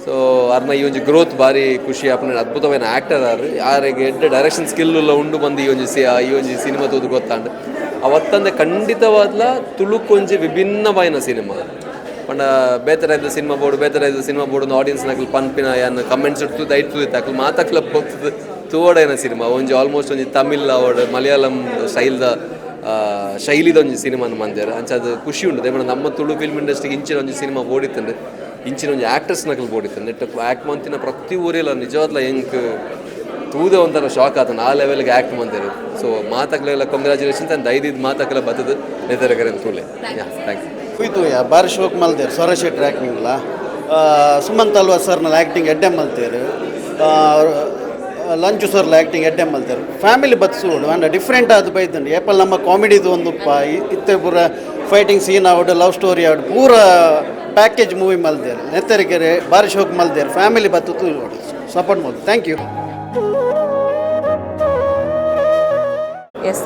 ಸೊ ಅರ್ನ ಈ ಒಂಜಿ ಗ್ರೋತ್ ಭಾರಿ ಖುಷಿ ಆಪನ ಅದ್ಭುತವಾದ ಆ್ಯಕ್ಟರ್ ಆರಿಗೆ ಎಡ್ಡ ಡೈರೆಕ್ಷನ್ ಸ್ಕಿಲ್ ಎಲ್ಲ ಉಂಡು ಬಂದು ಈ ಒಂಜಿ ಸಿನಿಮಾ ತೂದು ಗೊತ್ತಾಂಡು ಅವತ್ತಂದೆ ಖಂಡಿತವಾದ್ಲ ತುಳುಕೊಂಜಿ ವಿಭಿನ್ನವಾಯಿನ ಸಿನಿಮಾ ಪಂಡ ಬೇತರಾಯ್ದ ಸಿನಿಮಾ ಬೋರ್ಡ್ ಆಡಿಯನ್ಸ್ನಾಗಲು ಪನ್ಪಿನ ಏನು ಕಮೆಂಟ್ಸ್ ಇಡ್ತು ದೈಟ್ ಇತ್ತು ಮಾತಾಕ್ಲ ಹೋಗ್ತದೆ ತೂವಡೇನ ಸಿನಿಮಾ ಒಂಜಿ ಆಲ್ಮೋಸ್ಟ್ ಒಂಜಿ ತಮಿಳ್ ಅವಡ್ ಮಲಯಾಳಂ ಶೈಲಿದ ಒಂಜಿ ಸಿನಿಮಾನ ಮಂದ್ಯಾರ ಅಂಚದು ಖುಷಿ ಉಂಟು ದೇವಣ್ಣ ನಮ್ಮ ತುಳು ಫಿಲ್ಮ್ ಇಂಡಸ್ಟ್ರಿಗೆ ಇಂಚಿನ ಒಂಜಿ ಸಿನಿಮಾ ಬೋಡಿತ್ತಂಡು ಇಂಚಿನ ಒಂಜಿ ಆ್ಯಕ್ಟರ್ಸ್ನಾಗಲು ಬೋಡಿತ್ತಂಡು ನೆಟ್ ಆ್ಯಕ್ಟ್ ಮಂತಿನ ಪ್ರತಿ ಊರಿಲ್ಲ ನಿಜವಾದ್ಲ ಹೆಂಗೆ ತೂದೆ ಒಂಥರ ಶಾಕ್ ಆತನ ಆ ಲೆವೆಲ್ಗೆ ಆ್ಯಕ್ಟ್ ಮಂದಿರು ಸೊ ಮಾತಾಕ್ಲೆಲ್ಲ ಕಂಗ್ರ್ಯಾಚುಲೇಷನ್ಸ್ ಅಂಡ್ ಐದು ಮಾತಾಕ್ಲೆಲ್ಲ ಬರ್ತದೆ ನೆತ್ತೆರೆ ಕೆರೆ ತುಳು ಥ್ಯಾಂಕ್ ಯು ಹೋಯ್ತು ಬಾರಿ ಶೋಕ್ ಮಲ್ದೇರು ಸ್ವರ ಶೆಟ್ರ್ ಆ್ಯಕ್ಟಿಂಗ್ಲ ಸುಮಂತ್ ಅಲ್ವಾ ಸರ್ನ ಆ್ಯಕ್ಟಿಂಗ್ ಎಡ್ಡೆ ಮಲ್ತೇರು ಲಂಚು ಸರ್ಲ ಆ್ಯಕ್ಟಿಂಗ್ ಎಡ್ಡೆ ಮಲ್ತೇರು ಫ್ಯಾಮಿಲಿ ಬತ್ಸೋಡು ಅಂಡ್ ಡಿಫ್ರೆಂಟ್ ಆದ ಬೈತಂಡು ಏಪಲ್ ನಮ್ಮ ಕಾಮಿಡಿದು ಒಂದು ಇತ್ತೆ ಪೂರ ಫೈಟಿಂಗ್ ಸೀನ್ ಆವಡು ಲವ್ ಸ್ಟೋರಿ ಆವಡು ಪೂರ ಪ್ಯಾಕೇಜ್ ಮೂವಿ ಮಲ್ದೇರು ನೆತ್ತೆರೆ ಕೆರೆ ಬಾರಿ ಶೋಕ್ ಮಲ್ದೇರು ಫ್ಯಾಮಿಲಿ ಬತ್ತು ತೂಡು ಸಪೋರ್ಟ್ ಮಾಡೋದು ಥ್ಯಾಂಕ್ ಯು. ಎಸ್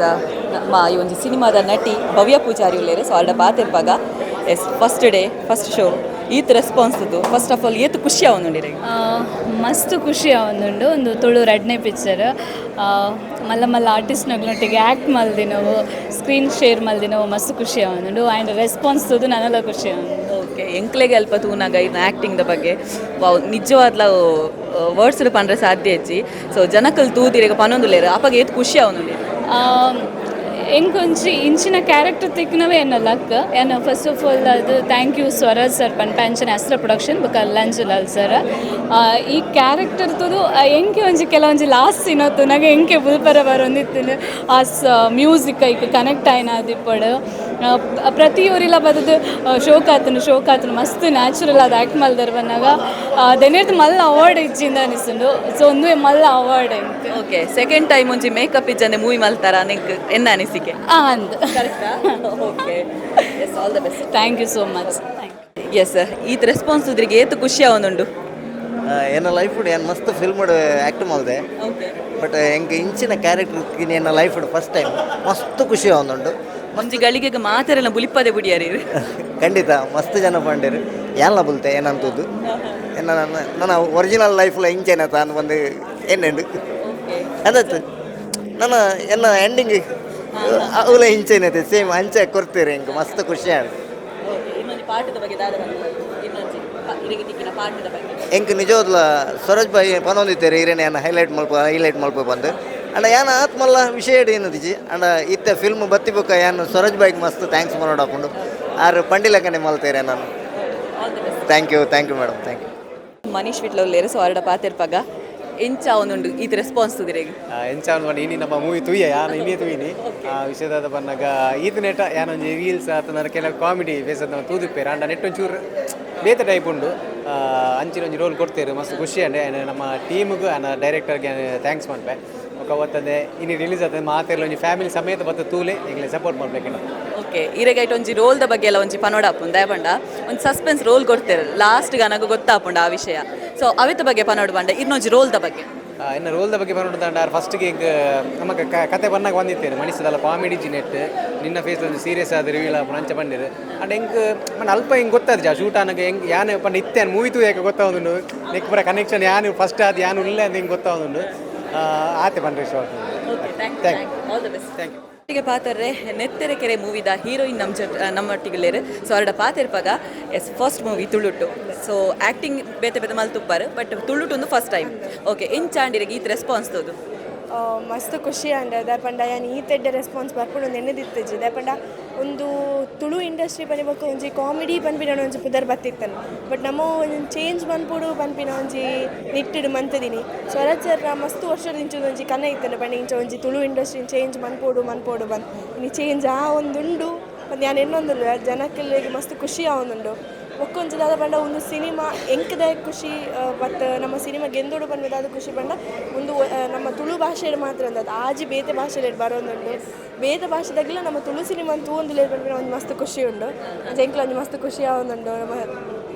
ನಮ್ಮ ಈ ಒಂದು ಸಿನಿಮಾದ ನಟಿ ಭವ್ಯ ಪೂಜಾರಿ ಉಳ್ಳೇರೆ ಸೊ ಅಲ್ಲ ಪಾತಿರ್ಪಾಗ yes first day first show ಈತ್ ರೆಸ್ಪಾನ್ಸ್ದು ಫಸ್ಟ್ ಆಫ್ ಆಲ್ ಏತು ಖುಷಿ ಆವೊಂದುಂಡಿರೆ ಮಸ್ತ್ ಖುಷಿ ಆವೊಂದುಂಡು ಒಂದು ತುಳು ಎರಡನೇ ಪಿಕ್ಚರ್ ಮಲ್ಲ ಆರ್ಟಿಸ್ಟ್ನೊಟ್ಟಿಗೆ ಆ್ಯಕ್ಟ್ ಮಲ್ದಿನವು ಸ್ಕ್ರೀನ್ ಶೇರ್ ಮಲ್ದಿನವು ಮಸ್ತ್ ಖುಷಿ ಆವೊಂದುಂಡು ಆ್ಯಂಡ್ ರೆಸ್ಪಾನ್ಸ್ ತೂದು ನನಲ ಖುಷಿ ಆವೊಂದು ಓಕೆ ಎಂಕ್ಲೆಗೆ ಅಲ್ಪ ತೂನಾಗ ಇನ್ನು ಆ್ಯಕ್ಟಿಂಗ್ದ ಬಗ್ಗೆ ವಾವ್ ನಿಜವಾದ್ಲ ವರ್ಡ್ಸ್ ಪಂಡ್ರೆ ಸಾಧ್ಯ ಹೆಚ್ಚಿ ಸೊ ಜನಕ್ಕಲ್ಲಿ ತೂದಿರಿಗೆ ಪನ್ನೊಂದುಲೇರು ಅಪ್ಪಾಗ ಏತು ಖುಷಿ ಆವೊಂದುಂಡಿ ಎಂಕೊಂಚಿ ಇಂಚಿನ ಕ್ಯಾರೆಕ್ಟರ್ ತಿಕ್ನವೇ ಎನ್ನ ಲಕ್ ಏನು ಫಸ್ಟ್ ಆಫ್ ಆಲ್ ಅದು ಥ್ಯಾಂಕ್ ಯು ಸ್ವರಾಜ್ ಸರ್ ಪಂಚಾಂಚನ ಅಸ್ತ್ರ ಪ್ರೊಡಕ್ಷನ್ ಬೊಕ್ಕ ಲಂಚುಲಾಲ್ ಸರ್ ಈ ಕ್ಯಾರೆಕ್ಟರ್ ತುದು ಎಂಕೆ ಒಂಜಿ ಕೆಲವೊಂಜಿ ಲಾಸ್ಟ್ ಸೀನತ್ತು ನನಗೆ ಎಂಕೆ ಬುಲ್ಪರ ಬರೊಂದಿತ್ತು ಆ ಮ್ಯೂಸಿಕ್ ಐಕ್ ಕನೆಕ್ಟ್ ಆಯ್ನ ಅದಿಪ್ಪಡು ಪ್ರತಿ ಊರಿಲ ಬದದು ಶೋಕ್ ಆತನು ಮಸ್ತ್ ನ್ಯಾಚುರಲ್ ಅದು ಆ್ಯಕ್ಟ್ ಮಲ್ದರ್ ಬಂದಾಗ ದೆನೇರ್ದು ಮಲ್ಲ ಅವಾರ್ಡ್ ಇಜ್ಜಿಂದ ಅನಿಸುಂಡು ಸೊ ಒಂದು ಮಲ್ಲ ಅವಾರ್ಡ್ ಎಂಕ್ ಓಕೆ ಸೆಕೆಂಡ್ ಟೈಮ್ ಒಂಜಿ ಮೇಕಪ್ ಇಜ್ಜಂದೆ ಮೂವಿ ಮಲ್ತಾರ ನಿಂಗೆ ಎನ್ನ ಅನಿಸಿಕೆ ಅಂದ್ okay yes all the best thank you so much yes ಈತ್ ರೆಸ್ಪಾನ್ಸ್ ಉದ್ರಿಗೆ ಏತು ಖುಷಿ ಆವೊಂದುಂಡು ಎನ್ನ ಲೈಫ್ ಏನು ಮಸ್ತ್ ಫಿಲ್ಮ್ ಆ್ಯಕ್ಟ್ ಮಾಡಿದೆ ಬಟ್ ಹೆಂಗೆ ಇಂಚಿನ ಕ್ಯಾರೆಕ್ಟರ್ ಎನ್ನ ಲೈಫ್ ಫಸ್ಟ್ ಟೈಮ್ ಮಸ್ತ್ ಖುಷಿ ಆವೊಂದುಂಡು ಒಂಜಿ ಗಳಿಗೆಗೆ ಮಾತೆರೆಲ್ಲ ಬುಲಿಪ್ಪದೆ ಬುಡಿಯಾರಿ ಖಂಡಿತ ಮಸ್ತ್ ಜನ ಪಂಡೇರು ಎಲ್ಲ ಬುಲ್ತೆ ಏನಂತದ್ದು ನನ್ನ ಒರಿಜಿನಲ್ ಲೈಫ್ಲ ಇಂಚೇನ ತಾನು ಬಂದು ಏನೇನು ಅದತ್ತು ನನ್ನ ಎನ್ನ ಎಂಡಿಂಗ್ ಅವಲ ಇಂಚೇನೈತೆ ಸೇಮ್ ಅಂಚೆ ಕೊಡ್ತೀರಿ ಹಿಂಗೆ ಮಸ್ತ್ ಖುಷಿ ಆಯ್ತು ಪಾಠದ ಬಗ್ಗೆ ದಾದ ಇನ್ನೊಂದು ಇರಿಗೆ ತಿಕ್ಕಿನ ಪಾಠದ ಬಗ್ಗೆ ಎಂಕ್ ನಿಜವಾದ್ಲ ಸ್ವರಾಜ್ ಬಾಯಿ ಪನೊಂದಿತ್ತೇರಿ ಇರೇನೆ ಅನ್ನ ಹೈಲೈಟ್ ಮಲ್ಪ ಬಂದು ಅಂಡ ಯಾನ ಆತ್ಮಲ್ಲ ವಿಷಯ ಏನದಿಜಿ ಅಂಡ ಇತ್ತ ಫಿಲ್ಮ್ ಬತ್ತಿ ಬುಕ್ಕ ಯಾನು ಸ್ವರಾಜ್ ಬಾಯಿಗೆ ಮಸ್ತ್ ಥ್ಯಾಂಕ್ಸ್ ಮಾಡೋಡಾಕೊಂಡು ಆರು ಪಂಡಿಲಕ್ಕನೆ ಮಲ್ತೇರೆ ನಾನು thank you madam thank you Manish ವಿಟ್ಲೊಲ್ಲೇರು ಸೊ ಅವರ ಪಾತಿರ್ಪಾಗ ಎಂಚ ಅವನುಂಡು ಈತ ರೆಸ್ಪಾನ್ಸ್ ತುದಿರೆಗೆ ಎಂಚ ಅವನು ಇನಿ ನಮ್ಮ ಮೂವಿ ತುಯ್ಯ ಯಾನು ಇನ್ನೇ ತುಯ್ನಿ ವಿಷಯದ ಬಂದಾಗ ಈತ ನೆಟ ಯಾನೊಂದು ರೀಲ್ಸ್ ಆತ ಕೆಲವು ಕಾಮಿಡಿ ಬೇಸದ ತೂದಿಪ್ಪೇರು ಅಂಡ ನೆಟ್ ಒಂಚೂರು ಬೇತೆ ಟೈಪ್ ಉಂಡು ಅಂಚಿನೊಂಜಿ ರೋಲ್ ಕೊಡ್ತೇರು ಮಸ್ತ್ ಖುಷಿ ಅಂಡೆ ನಮ್ಮ ಟೀಮ್ಗೂ ಡೈರೆಕ್ಟರ್ಗೆ ಥ್ಯಾಂಕ್ಸ್ ಮಾಡ್ಬೆ ಒತ್ತಂದೆ ಇನ್ನು ರಿಲೀಸ್ ಆಗ್ತದೆ ಮಾತೆಲ್ಲ ಒಂಜಿ ಫ್ಯಾಮಿಲಿ ಸಮೇತ ಬತ್ತ ತೂಲೆ ಈಗಲೇ ಸಪೋರ್ಟ್ ಮಾಡ್ಬೇಕಿಲ್ಲ ಓಕೆ ಇರೆಗೈಟ್ ಒಂಜಿ ರೋಲ್ದ ಬಗ್ಗೆ ಎಲ್ಲ ಒಂಜಿ ಪನೋಡಾಪುಂಡು ದಯಪಂಡ ಒಂದು ಸಸ್ಪೆನ್ಸ್ ರೋಲ್ ಕೊಡ್ತೇರು ಲಾಸ್ಟ್ಗೆ ನನಗೆ ಗೊತ್ತಾಪುಂಡು ಆ ವಿಷಯ ಸೊ ಅವಿತ ಬಗ್ಗೆ ಪನೋಡು ಬಂಡ ಇನ್ನೊಂಜಿ ರೋಲ್ದ ಬಗ್ಗೆ ಇನ್ನು ರೋಲ್ದ ಬಗ್ಗೆ ಬಂದ ಫಸ್ಟ್ಗೆ ಈಗ ನಮಗೆ ಕತೆ ಬಂದಾಗ ಬಂದಿತ್ತೇನೆ ಮನುಷ್ಯದಲ್ಲ ಕಾಮಿಡಿ ಜಿನೆಟ್ ನಿನ್ನ ಫೇಸ್ ಒಂದು ಸೀರಿಯಸ್ ಆದ ರಿವೀಲ್ ಆಪು ಅಂಚ ಬಂದಿರು ಅಂಡ್ ಹೆಂಗೆ ಅಲ್ಪ ಹಿಂಗೆ ಗೊತ್ತಾದ ಜಾ ಶೂಟ್ ಅನ್ನಗೆ ಹೆಂಗೆ ಯಾನು ಪಂಡ ಇತ್ತೇನು ಮೂವಿ ತೂ ಯಾಕೆ ಗೊತ್ತಾവുന്നുണ്ട് ನೆಕ್ ಪೂರ ಕನೆಕ್ಷನ್ ಯಾನು ಫಸ್ಟ್ ಅದು ಯಾನು ಇಲ್ಲ ಅಂತ ಹಿಂಗೆ ಗೊತ್ತಾവുന്നുണ്ട് ಆತೆ ಬಂದ್ರೆ ಶಾರ್ಟ್ ಥ್ಯಾಂಕ್ ಯು ಒಟ್ಟಿಗೆ ಪಾತರ್ರೆ ನೆತ್ತೆರೆ ಕೆರೆ ಮೂವಿದ ಹೀರೋಯಿನ್ ನಮ್ಮೊಟ್ಟಿಗೆ ಸೊ ಅವರ ಪಾತಿರ್ಪಾಗ ಫಸ್ಟ್ ಮೂವಿ ತುಳುಟು ಸೊ ಆ್ಯಕ್ಟಿಂಗ್ ಬೇತೆ ಬೇತೆ ಮಲ್ತುಪ್ಪಾರು ಬಟ್ ತುಳುಟು ಒಂದು ಫಸ್ಟ್ ಟೈಮ್ ಓಕೆ ಇಂಚಾಂಡಿರಿಗೆ ಈತ ರೆಸ್ಪಾನ್ಸ್ ತೋದು ಮಸ್ತ್ ಖುಷಿ ಅಂಡ ದಾಯಪಂಡ ಯಾನ್ ಈ ತೆಡ್ಡ ರೆಸ್ಪಾನ್ಸ್ ಬರ್ಕೊಂಡು ಒಂದು ಎಣ್ಣೆದಿತ್ತಜಿ ದಾಯಪಂಡ ಒಂದು ತುಳು ಇಂಡಸ್ಟ್ರಿ ಪನಿಬೇಕು ಒಂಜಿ ಕಾಮಿಡಿ ಪನ್ಪಿನ ಒಂಜಿ ಪುದರ್ ಬತ್ತಿತ್ತನು ಬಟ್ ನಮ್ಮ ಒಂದು ಚೇಂಜ್ ಪನ್ಪುಡು ಪನ್ಪಿನ ಒಂಜಿ ನಿಟ್ಟಿಡು ಮಂತದಿನಿ ಸ್ವರಾಜ್ ಸರ್ ಮಸ್ತ್ ವರ್ಷದ ಇಂಚು ಒಂಜಿ ಕನ್ನ ಇತ್ತನು ಪಂಡ ಇಂಚ ಒಂಜಿ ತುಳು ಇಂಡಸ್ಟ್ರಿ ಚೇಂಜ್ ಮನ್ಪೋಡು ಬಂದು ಇನ್ನು ಚೇಂಜ್ ಆ ಒಂದುಂಡು ಮತ್ತು ನಾನು ಇನ್ನೊಂದು ಜನಕ್ಕೆಲ್ಲ ಮಸ್ತ್ ಖುಷಿ ಆವೊಂದುಂಡು ಒಕ್ಕೊಂಜಿ ದಾದ ಪಂಡ ಒಂದು ಸಿನಿಮಾ ಎಂಕದ ಖುಷಿ ಮತ್ತು ನಮ್ಮ ಸಿನಿಮಾ ಗೆಂದೋಡು ಬಂದ್ಮೇಲೆ ಖುಷಿ ಪಂಡ ಒಂದು ನಮ್ಮ ತುಳು ಭಾಷೆಯಲ್ಲಿ ಮಾತ್ರ ಅಂದದ್ದು ಆಜಿ ಬೇತೆ ಭಾಷೆಯಲ್ಲಿ ಬರೋದುಂಡು ಬೇತೆ ಭಾಷೆದಾಗಿಲ್ಲ ನಮ್ಮ ತುಳು ಸಿನಿಮಾ ಅಂತ ಒಂದು ಬಂದರೆ ಒಂದು ಮಸ್ತ್ ಖುಷಿ ಉಂಡು ಎಂಕ್ಲ ಒಂದು ಮಸ್ತ್ ಖುಷಿ ಆವೊಂದುಂಡು ನಮ್ಮ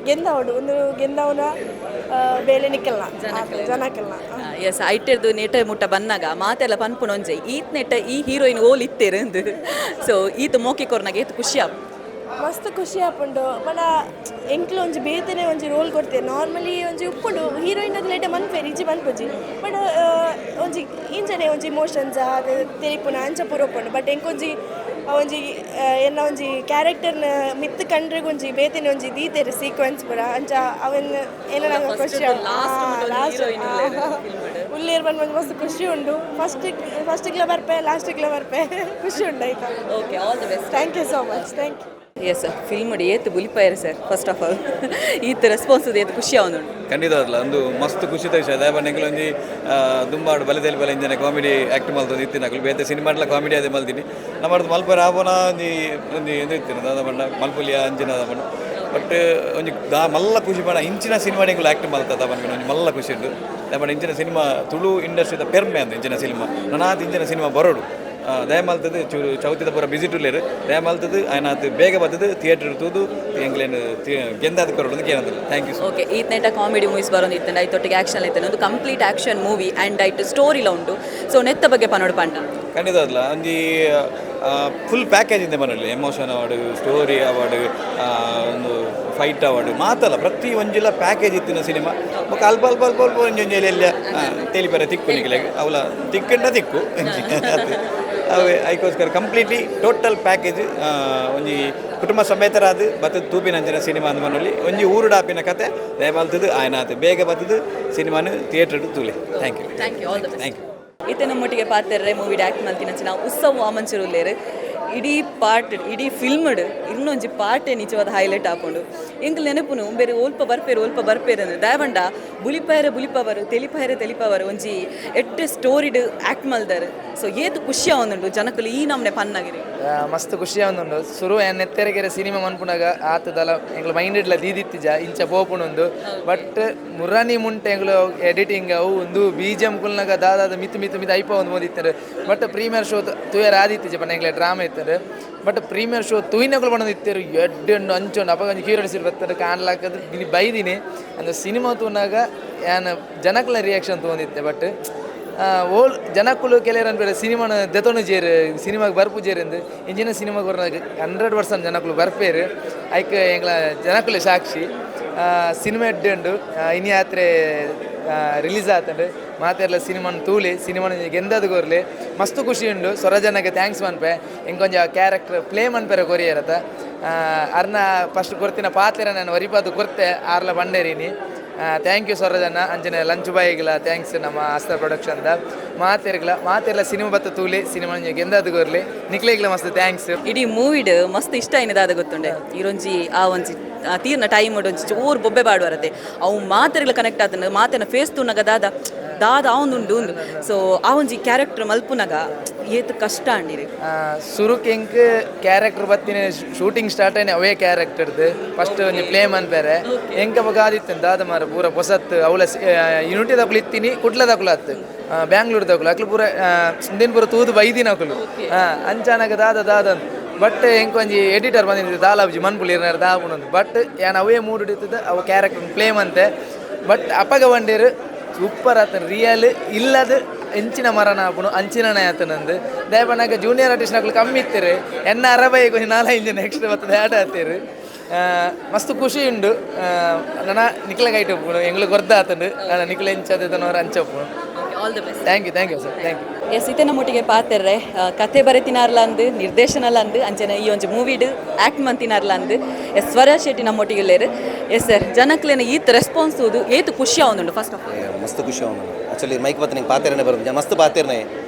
ಗೆಂದವಡು ಒಂದು ಗೆಂದವನ ಬೇಲೆ ನಿಕ್ಕಲ್ಲ ಜನಕ್ಕೆಲ್ಲ ಎಸ್ ಐಟೆರ್ದು ನೆಟ ಮುಟ್ಟ ಬಂದಾಗ ಮಾತೆಲ್ಲ ಪನ್ಪುಣೊಂಜೆ ಈತ್ ನೆಟ್ಟ ಈ ಹೀರೋಯಿನ್ ಓಲ್ ಇತ್ತೇರು ಅಂದು ಸೊ ಈತ ಮೋಕೆ ಕೊರ್ನಾಗ ಈತ ಖುಷಿ ಆಪ್ ಮಸ್ತ್ ಖುಷಿ ಆಪುಂಡು ಪಂಡ ಎಂಕ್ಲು ಒಂಜಿ ಬೇತನೆ ಒಂಜಿ ರೋಲ್ ಕೊಡ್ತೇವೆ ನಾರ್ಮಲಿ ಒಂಜಿ ಉಪ್ಪುಂಡು ಹೀರೋಯಿನ್ ಅದು ಲೇಟ ಮನ್ಪೇರಿ ಇಜ್ಜಿ ಮನ್ಪುಜಿ ಬಟ್ ಒಂಜಿ ಇಂಚನೆ ಒಂಜಿ ಇಮೋಷನ್ಸ್ ಅದು ತೆಲಿಪುನ ಅಂಚ ಪೂರ ಉಪ್ಪುಂಡು ಬಟ್ ಎಂಕೊಂಜಿ ಒಂಜಿ ಎನ್ನ ಒಂಜಿ ಕ್ಯಾರೆಕ್ಟರ್ನ ಮಿತ್ ಕಂಡ್ರೆಗ್ ಒಂಜಿ ಬೇತನೆ ಒಂಜಿ ದೀತೆರು ಸೀಕ್ವೆನ್ಸ್ ಪೂರ ಅಂಚ ಅವನ್ ಏನೋ ನಂಗೆ ಖುಷಿ ಲಾಸ್ಟ್ ಉಳ್ಳೇರು ಬಂದು ಒಂದು ಮಸ್ತ್ ಖುಷಿ ಉಂಡು ಫಸ್ಟಿಗ್ಲ ಬರ್ಪೆ ಲಾಸ್ಟಿಗ್ಲ ಬರ್ಪೆ ಖುಷಿ ಉಂಡು ಆಯ್ತಾ okay all the best thank you so much thank you yes sir film ಮಾಡಿ ಏತು ಬುಲಿಪಾಯರು ಸರ್ ಫಸ್ಟ್ ಆಫ್ ಆಲ್ ಈತ ರೆಸ್ಪಾನ್ಸ್ ಏತು ಖುಷಿ ಅವನು ಖಂಡಿತ ಅಲ್ಲ ಒಂದು ಮಸ್ತ್ ಖುಷಿ ವಿಷಯ ದಯಪಂಡೆಂಗಳು ಒಂಜಿ ದುಂಬಾಡು ಬಲೆದಲ್ಲಿ ಬಲೆ ಇಂಜನೆ ಕಾಮಿಡಿ ಆ್ಯಕ್ಟ್ ಮಲ್ತದ್ದು ಇತ್ತಿನಗಳು ಬೇತೆ ಸಿನಿಮಾಡ್ಲ ಕಾಮಿಡಿ ಅದೇ ಮಲ್ತೀನಿ ನಮ್ಮದು ಮಲ್ಪರ ಆಪೋನ ಒಂಜಿ ಇದು ಇತ್ತಿನ ದಾದ ಬಣ್ಣ ಮಲ್ಪುಲಿಯ ಅಂಜಿನ ದಾದ ಬಣ್ಣ ಬಟ್ ಒಂಜಿ ಮಲ್ಲ ಖುಷಿ ಪಡ ಇಂಚಿನ ಸಿನಿಮಾಡಿಗಳು ಆ್ಯಕ್ಟ್ ಮಲ್ತದ ಬಂದು ಒಂಜಿ ಮಲ್ಲ ಖುಷಿ ಉಂಟು ದಯಪಂಡ ಇಂಚಿನ ಸಿನಿಮಾ ತುಳು ಇಂಡಸ್ಟ್ರಿದ ಪೆರ್ಮೆ ಅಂತ ಇಂಚಿನ ಸಿನಿಮಾ ನನಾತ್ ಇಂಚಿನ ಸಿನಿಮಾ ಬರೋಡು ದಯಮಾಲ್ತದ್ದು ಚೌತಿದ ಪೂರ ವಿಸಿಟ್ ಉಳ್ಳೇರು ದಯಮಾಲ್ತದ್ದು ಆಯ್ನಾತ್ ಬೇಗ ಬರ್ತದ್ದು ಥಿಯೇಟರ್ ತೂದು ಎಂಗ್ಲೇನು ಗೆಂದಾದ ಕೊರೋಡು ಕೇಳಂದ್ರೆ ಥ್ಯಾಂಕ್ ಯು ಓಕೆ ಈತ ನೆಟ್ಟ ಕಾಮಿಡಿ ಮೂವೀಸ್ ಬರೋದು ಇತ್ತು ಐತೊಟ್ಟಿಗೆ ಆ್ಯಕ್ಷನ್ ಇತ್ತು ಒಂದು ಕಂಪ್ಲೀಟ್ ಆ್ಯಕ್ಷನ್ ಮೂವಿ ಆ್ಯಂಡ್ ಐಟ್ ಸ್ಟೋರಿಲ ಉಂಟು ಸೊ ನೆತ್ತ ಬಗ್ಗೆ ಪನೋಡು ಪಂಡ ಖಂಡಿತ ಅಲ್ಲ ಒಂಜಿ ಫುಲ್ ಪ್ಯಾಕೇಜ್ ಇದೆ ಮನೆಯಲ್ಲಿ ಎಮೋಷನ್ ಅವಾರ್ಡು ಸ್ಟೋರಿ ಅವಾರ್ಡು ಒಂದು ಫೈಟ್ ಅವಾರ್ಡು ಮಾತಲ್ಲ ಪ್ರತಿ ಒಂಜಿಲ್ಲ ಪ್ಯಾಕೇಜ್ ಇತ್ತಿನ ಸಿನಿಮಾ ಬೊಕ್ಕ ಅಲ್ಪ ಅಲ್ಪ ಅಲ್ಪ ಅಲ್ಪ ಒಂಜೊಂಜೆಲ್ಲ ಎಲ್ಲ ತೇಲಿಪರ ತಿಕ್ಕು ನಿಕ್ಲೆ ಅವಳ ತಿಕ್ಕಂಡ ತಿಕ್ಕು ಅವೇ ಅದಕ್ಕೋಸ್ಕರ ಕಂಪ್ಲೀಟ್ಲಿ ಟೋಟಲ್ ಪ್ಯಾಕೇಜ್ ಒಂಜಿ ಕುಟುಂಬ ಸಮೇತರಾದ ಬತ್ತದ ತೂಪಿನಂಚಿನ ಸಿನಿಮಾ ಅಂದ ಮನಲ್ಲಿ ಒಂಜಿ ಊರುಡಾಪಿನ ಕತೆ ದಯಮಾಲ್ತದ್ದು ಆಯ್ನಾತ್ ಬೇಗ ಬರ್ತದ್ದು ಸಿನಿಮಾನು ಥಿಯೇಟರ್ ತೂಲೆ thank you thank you all the best thank you ಈತ ನಮ್ಮೊಟ್ಟಿಗೆ ಪಾತಿರ್ರೆ ಮೂವಿ ಆ್ಯಕ್ಟ್ ಮಲ್ತಿನಂಚಿನ ಉತ್ಸವ ಆಮಂಚರುಲ್ಲೇರು ಇಡೀ ಫಿಲ್ಮ್ಡ್ ಇನ್ನೊಂಜಿ ಪಾರ್ಟೇ ನಿಜವಾದ ಹೈಲೈಟ್ ಆಪುಂಡು ಎಂಕಲ್ ನೆನಪುನು ಬೇರೆ ಓಲ್ಪ ಬರ್ಪೇರು ಅಂದ್ರೆ ದಯವಂಡ ಬುಲಿಪವರು ತೆಲಿಪವರು ಒಂಜಿ ಎಟ್ಟೆ ಸ್ಟೋರಿಡ್ ಆ್ಯಕ್ಟ್ ಮಲ್ದಾರು ಸೊ ಏತು ಖುಷಿ ಆವೊಂದುಂಡು ಜನಕ್ಕಲು ಈ ನಮ್ನೆ ಪನ್ನಾಗಿರಿ ಮಸ್ತ್ ಖುಷಿ ಆವೊಂದುಂಡು ಸುರು ನೆತ್ತೆರೆ ಕೆರೆ ಸಿನಿಮಾ ಮನ್ಪುನಾಗ ಆತದಲ್ಲ ಎಂಗ್ಲು ಮೈಂಡೆಡ್ಲ ದೀದಿತ್ತಿಜ ಇಂಚ ಪೋಪುಣೊಂದು ಬಟ್ ಮುರಾನಿ ಮುಂಟೆ ಎಂಗ್ಲು ಎಡಿಟಿಂಗ್ ಅವು ಒಂದು BGM ಕುಲ್ನಾಗ ದಾದಾದ ಮಿತ್ ಐಪ ಒಂದು ಮೋದಿತ್ತಾರೆ ಬಟ್ ಪ್ರೀಮಿಯರ್ ಶೋ ತುಯರ್ ಆದಿತ್ತಿಜ ಪನ್ನ ಎಂಗ್ಲೆ ಡ್ರಾಮಾ ಇತ್ತಾರೆ ಬಟ್ ಪ್ರೀಮಿಯರ್ ಶೋ ತುಯಿನಗಳು ಬಂದು ಇತ್ತೇರು ಎಡ್ಡೆಂಡು ಅಂಚೊಂಡು ಅಪ್ಪ ಕೀರಡಿಸಿರು ಬರ್ತಾರೆ ಕಾಣ್ಲಾಕದು ಇಲ್ಲಿ ಬೈದಿನಿ ಅಂದ್ರೆ ಸಿನಿಮಾ ತೂನಾಗ ಏನು ಜನಕ್ಲ ರಿಯಾಕ್ಷನ್ ತೊಗೊಂಡಿತ್ತೆ ಬಟ್ ಓಲ್ ಜನಕ್ಕಳು ಕೆಲವರು ಬೇರೆ ಸಿನಿಮಾನ ದೆತೊನು ಜೇರು ಸಿನಿಮಾಗೆ ಬರ್ಪು ಜೇರೆಂದು ಇಂಜಿನ ಸಿನಿಮಾಗೆ ಬರೋದಾಗ 100% ಜನಕ್ಕಳು ಬರ್ಪೇರು ಐಕೆ ಎಂಗ್ಲ ಜನಕ್ಕಳು ಸಾಕ್ಷಿ ಸಿನಿಮಾ ಎಡ್ಡೆಂಡು ಇನಿ ಯಾತ್ರೆ ರಿಲೀಸ್ ಆತಂಡು ಮಾತೆರ್ಲ ಸಿನಿಮಾನ ತೂಲಿ ಸಿನಿಮಾನ ಗೆಂದದು ಕೋರ್ಲಿ ಮಸ್ತ್ ಖುಷಿ ಉಂಡು ಸ್ವರಜನಗೆ ಥ್ಯಾಂಕ್ಸ್ ಮನ್ಪೆ ಇಂಕೊಂಚ ಕ್ಯಾರೆಕ್ಟರ್ ಪ್ಲೇ ಮನ್ಪೆರೆ ಕೊರಿಯರತ್ತ ಅರ್ನ ಫಸ್ಟ್ ಕೊರ್ತಿನ ಪಾತ್ರೆ ನಾನು ಒರಿಪಾದು ಕೊರ್ತೆ ಆರ್ಲ ಬಂಡೇರಿನಿ. ಥ್ಯಾಂಕ್ ಯು ಸ್ವರಜನ್ನ ಅಂಚನೆ ಲಂಚ್ ಬಾಯಿಗಿಲ್ಲ ಥ್ಯಾಂಕ್ಸ್ ನಮ್ಮ ಆಸ್ತಾ ಪ್ರೊಡಕ್ಷನ್ದ ಮಾತೆರ್ಲ ಸಿನಿಮಾ ಬತ್ತ ತೂಲಿ ಸಿನಿಮಾ ಗೆಂದಾದ ಗೊರ್ಲಿ ನಿಕ್ಲೆಗ್ಲ ಮಸ್ತ್ ಥ್ಯಾಂಕ್ಸ್. ಇಡೀ ಮೂವಿಡ್ ಮಸ್ತ್ ಇಷ್ಟ ಆಯ್ನದಾದ ಗೊತ್ತುಂಡೆ ಈರೊಂಜಿ ಆ ಒಂಜಿ ತೀರ್ನ ಟೈಮ್ ಒಂಜಿ ಚೂರು ಬೊಬ್ಬೆ ಬಾಡು ಬರತ್ತೆ ಅವು ಮಾತೆರ್ಲ ಕನೆಕ್ಟ್ ಆತನ ಮಾತೆನ ಫೇಸ್ ತುನಗ ದಾದ ಆವೊಂದುಂಡು ಉಂಡು. ಸೊ ಆ ಒಂಜಿ ಕ್ಯಾರೆಕ್ಟರ್ ಮಲ್ಪುನಗ ಏತ್ ಕಷ್ಟ ಅಂಡಿರಿ ಸುರುಕ್ ಎಂಕ್ ಕ್ಯಾರೆಕ್ಟರ್ ಬತ್ತಿನ ಶೂಟಿಂಗ್ ಸ್ಟಾರ್ಟ್ ಆಯ್ನ ಅವೇ ಕ್ಯಾರೆಕ್ಟರ್ದು ಫಸ್ಟ್ ಒಂಜಿ ಪ್ಲೇ ಮನ್ಪೇರೆ ಎಂಕ ಬಗಾದಿತ್ತು ದಾದ ಮಾರ ಪೂರ ಹೊಸತ್ ಅವಳ ಯೂನಿಟಿ ದಕ್ಕಲು ಇತ್ತೀನಿ ಕುಡ್ಲ ದಕ್ಕಲು ಆತು ಬ್ಯಾಂಗ್ಳೂರ್ ದಕ್ಕಲು ಅಕ್ಲು ಪೂರ ಇಂದಿನ ಪೂರ ತೂದು ಬೈದಿನ ಅಕಲು ಅಂಚಾನಾಗ ದಾದ ಬಟ್ ಎಂಕ್ ಒಂಜಿ ಎಡಿಟರ್ ಬಂದಿದ್ದು ದಾಲಾಬ್ಜಿ ಮನ್ಪುಲಿರ್ನಾರ ದಾಪುನೊಂದು ಬಟ್ ಯಾನ್ ಅವೇ ಮೂಡ್ ಹಿಡಿತದ ಅವ ಕ್ಯಾರೆಕ್ಟರ್ ಪ್ಲೇ ಮಂತೆ ಬಟ್ ಅಪ್ಪಗ ಬಂಡೇರು ಸೂಪರ್ ಆತನ ರಿಯಲ್ ಇಲ್ಲದ ಎಂಚಿನ ಮರನ ಆಪುನು ಅಂಚಿನನೆ ಆತನಂದು ದಯಪನಾಗ ಜೂನಿಯರ್ ಆರ್ಟಿಸ್ಟ್ ನಕ್ಲು ಕಮ್ಮಿ ಇತ್ತೀರಿ ಎನ್ನ ಅರಬೈ ಕೊಂಚ 4-5 ನೆಕ್ಸ್ಟ್ ಬರ್ತದೆ ಆಟ ಆಡ್ತೀರಿ ಮಸ್ತ್ ಖುಷಿ ಉಂಡು. ನನ್ನ ನಿಕ್ಲೆಗೆ ಐಟ್ ಒಪ್ಪುನು ಎಂಗ್ಳು ಗೊರ್ದ ಆತಂಡು ನಾನು ನಿಕ್ಲೆ ಎಂಚದನವ್ರು ಅಂಚಪ್ಪುನು. All the best. Thank you sir thank you. Yes ಇತ್ತೆ ನಮ್ಮೊಟ್ಟಿಗೆ ಪಾತೆರ್ರೆ ಕತೆ ಬರೆತಿನಾರ್ಲ ಅಂದು ನಿರ್ದೇಶನಲ ಅಂದು ಅಂಚನೆ ಈ ಒಂಜಿ ಮೂವಿಡ್ ಆ್ಯಕ್ಟ್ ಮಂತಿನಾರ್ಲ ಅಂದು ಎಸ್ ಸ್ವರ ಶೆಟ್ಟಿ ನಮ್ಮೊಟ್ಟಿಗೆ ಇಲ್ಲೇರು. ಎಸ್ ಸರ್ ಜನಕ್ಲೇನ ಈತ್ ರೆಸ್ಪಾನ್ಸ್ ತೂದು ಏತು ಖುಷಿ ಆವೊಂದುಂಡು ಫಸ್ಟ್ ಆಫ್ ಆಲ್ ಮಸ್ತ್ ಖುಷಿ ಅವನು ಆ್ಯಕ್ಚುಲಿ ಮೈಕ್ ಬತ್ತ ನಿಂಗೆ ಪಾತ್ರೆನೇ ಬರೋದು ಮಸ್ತ್ ಪಾತ್ರೆನೇ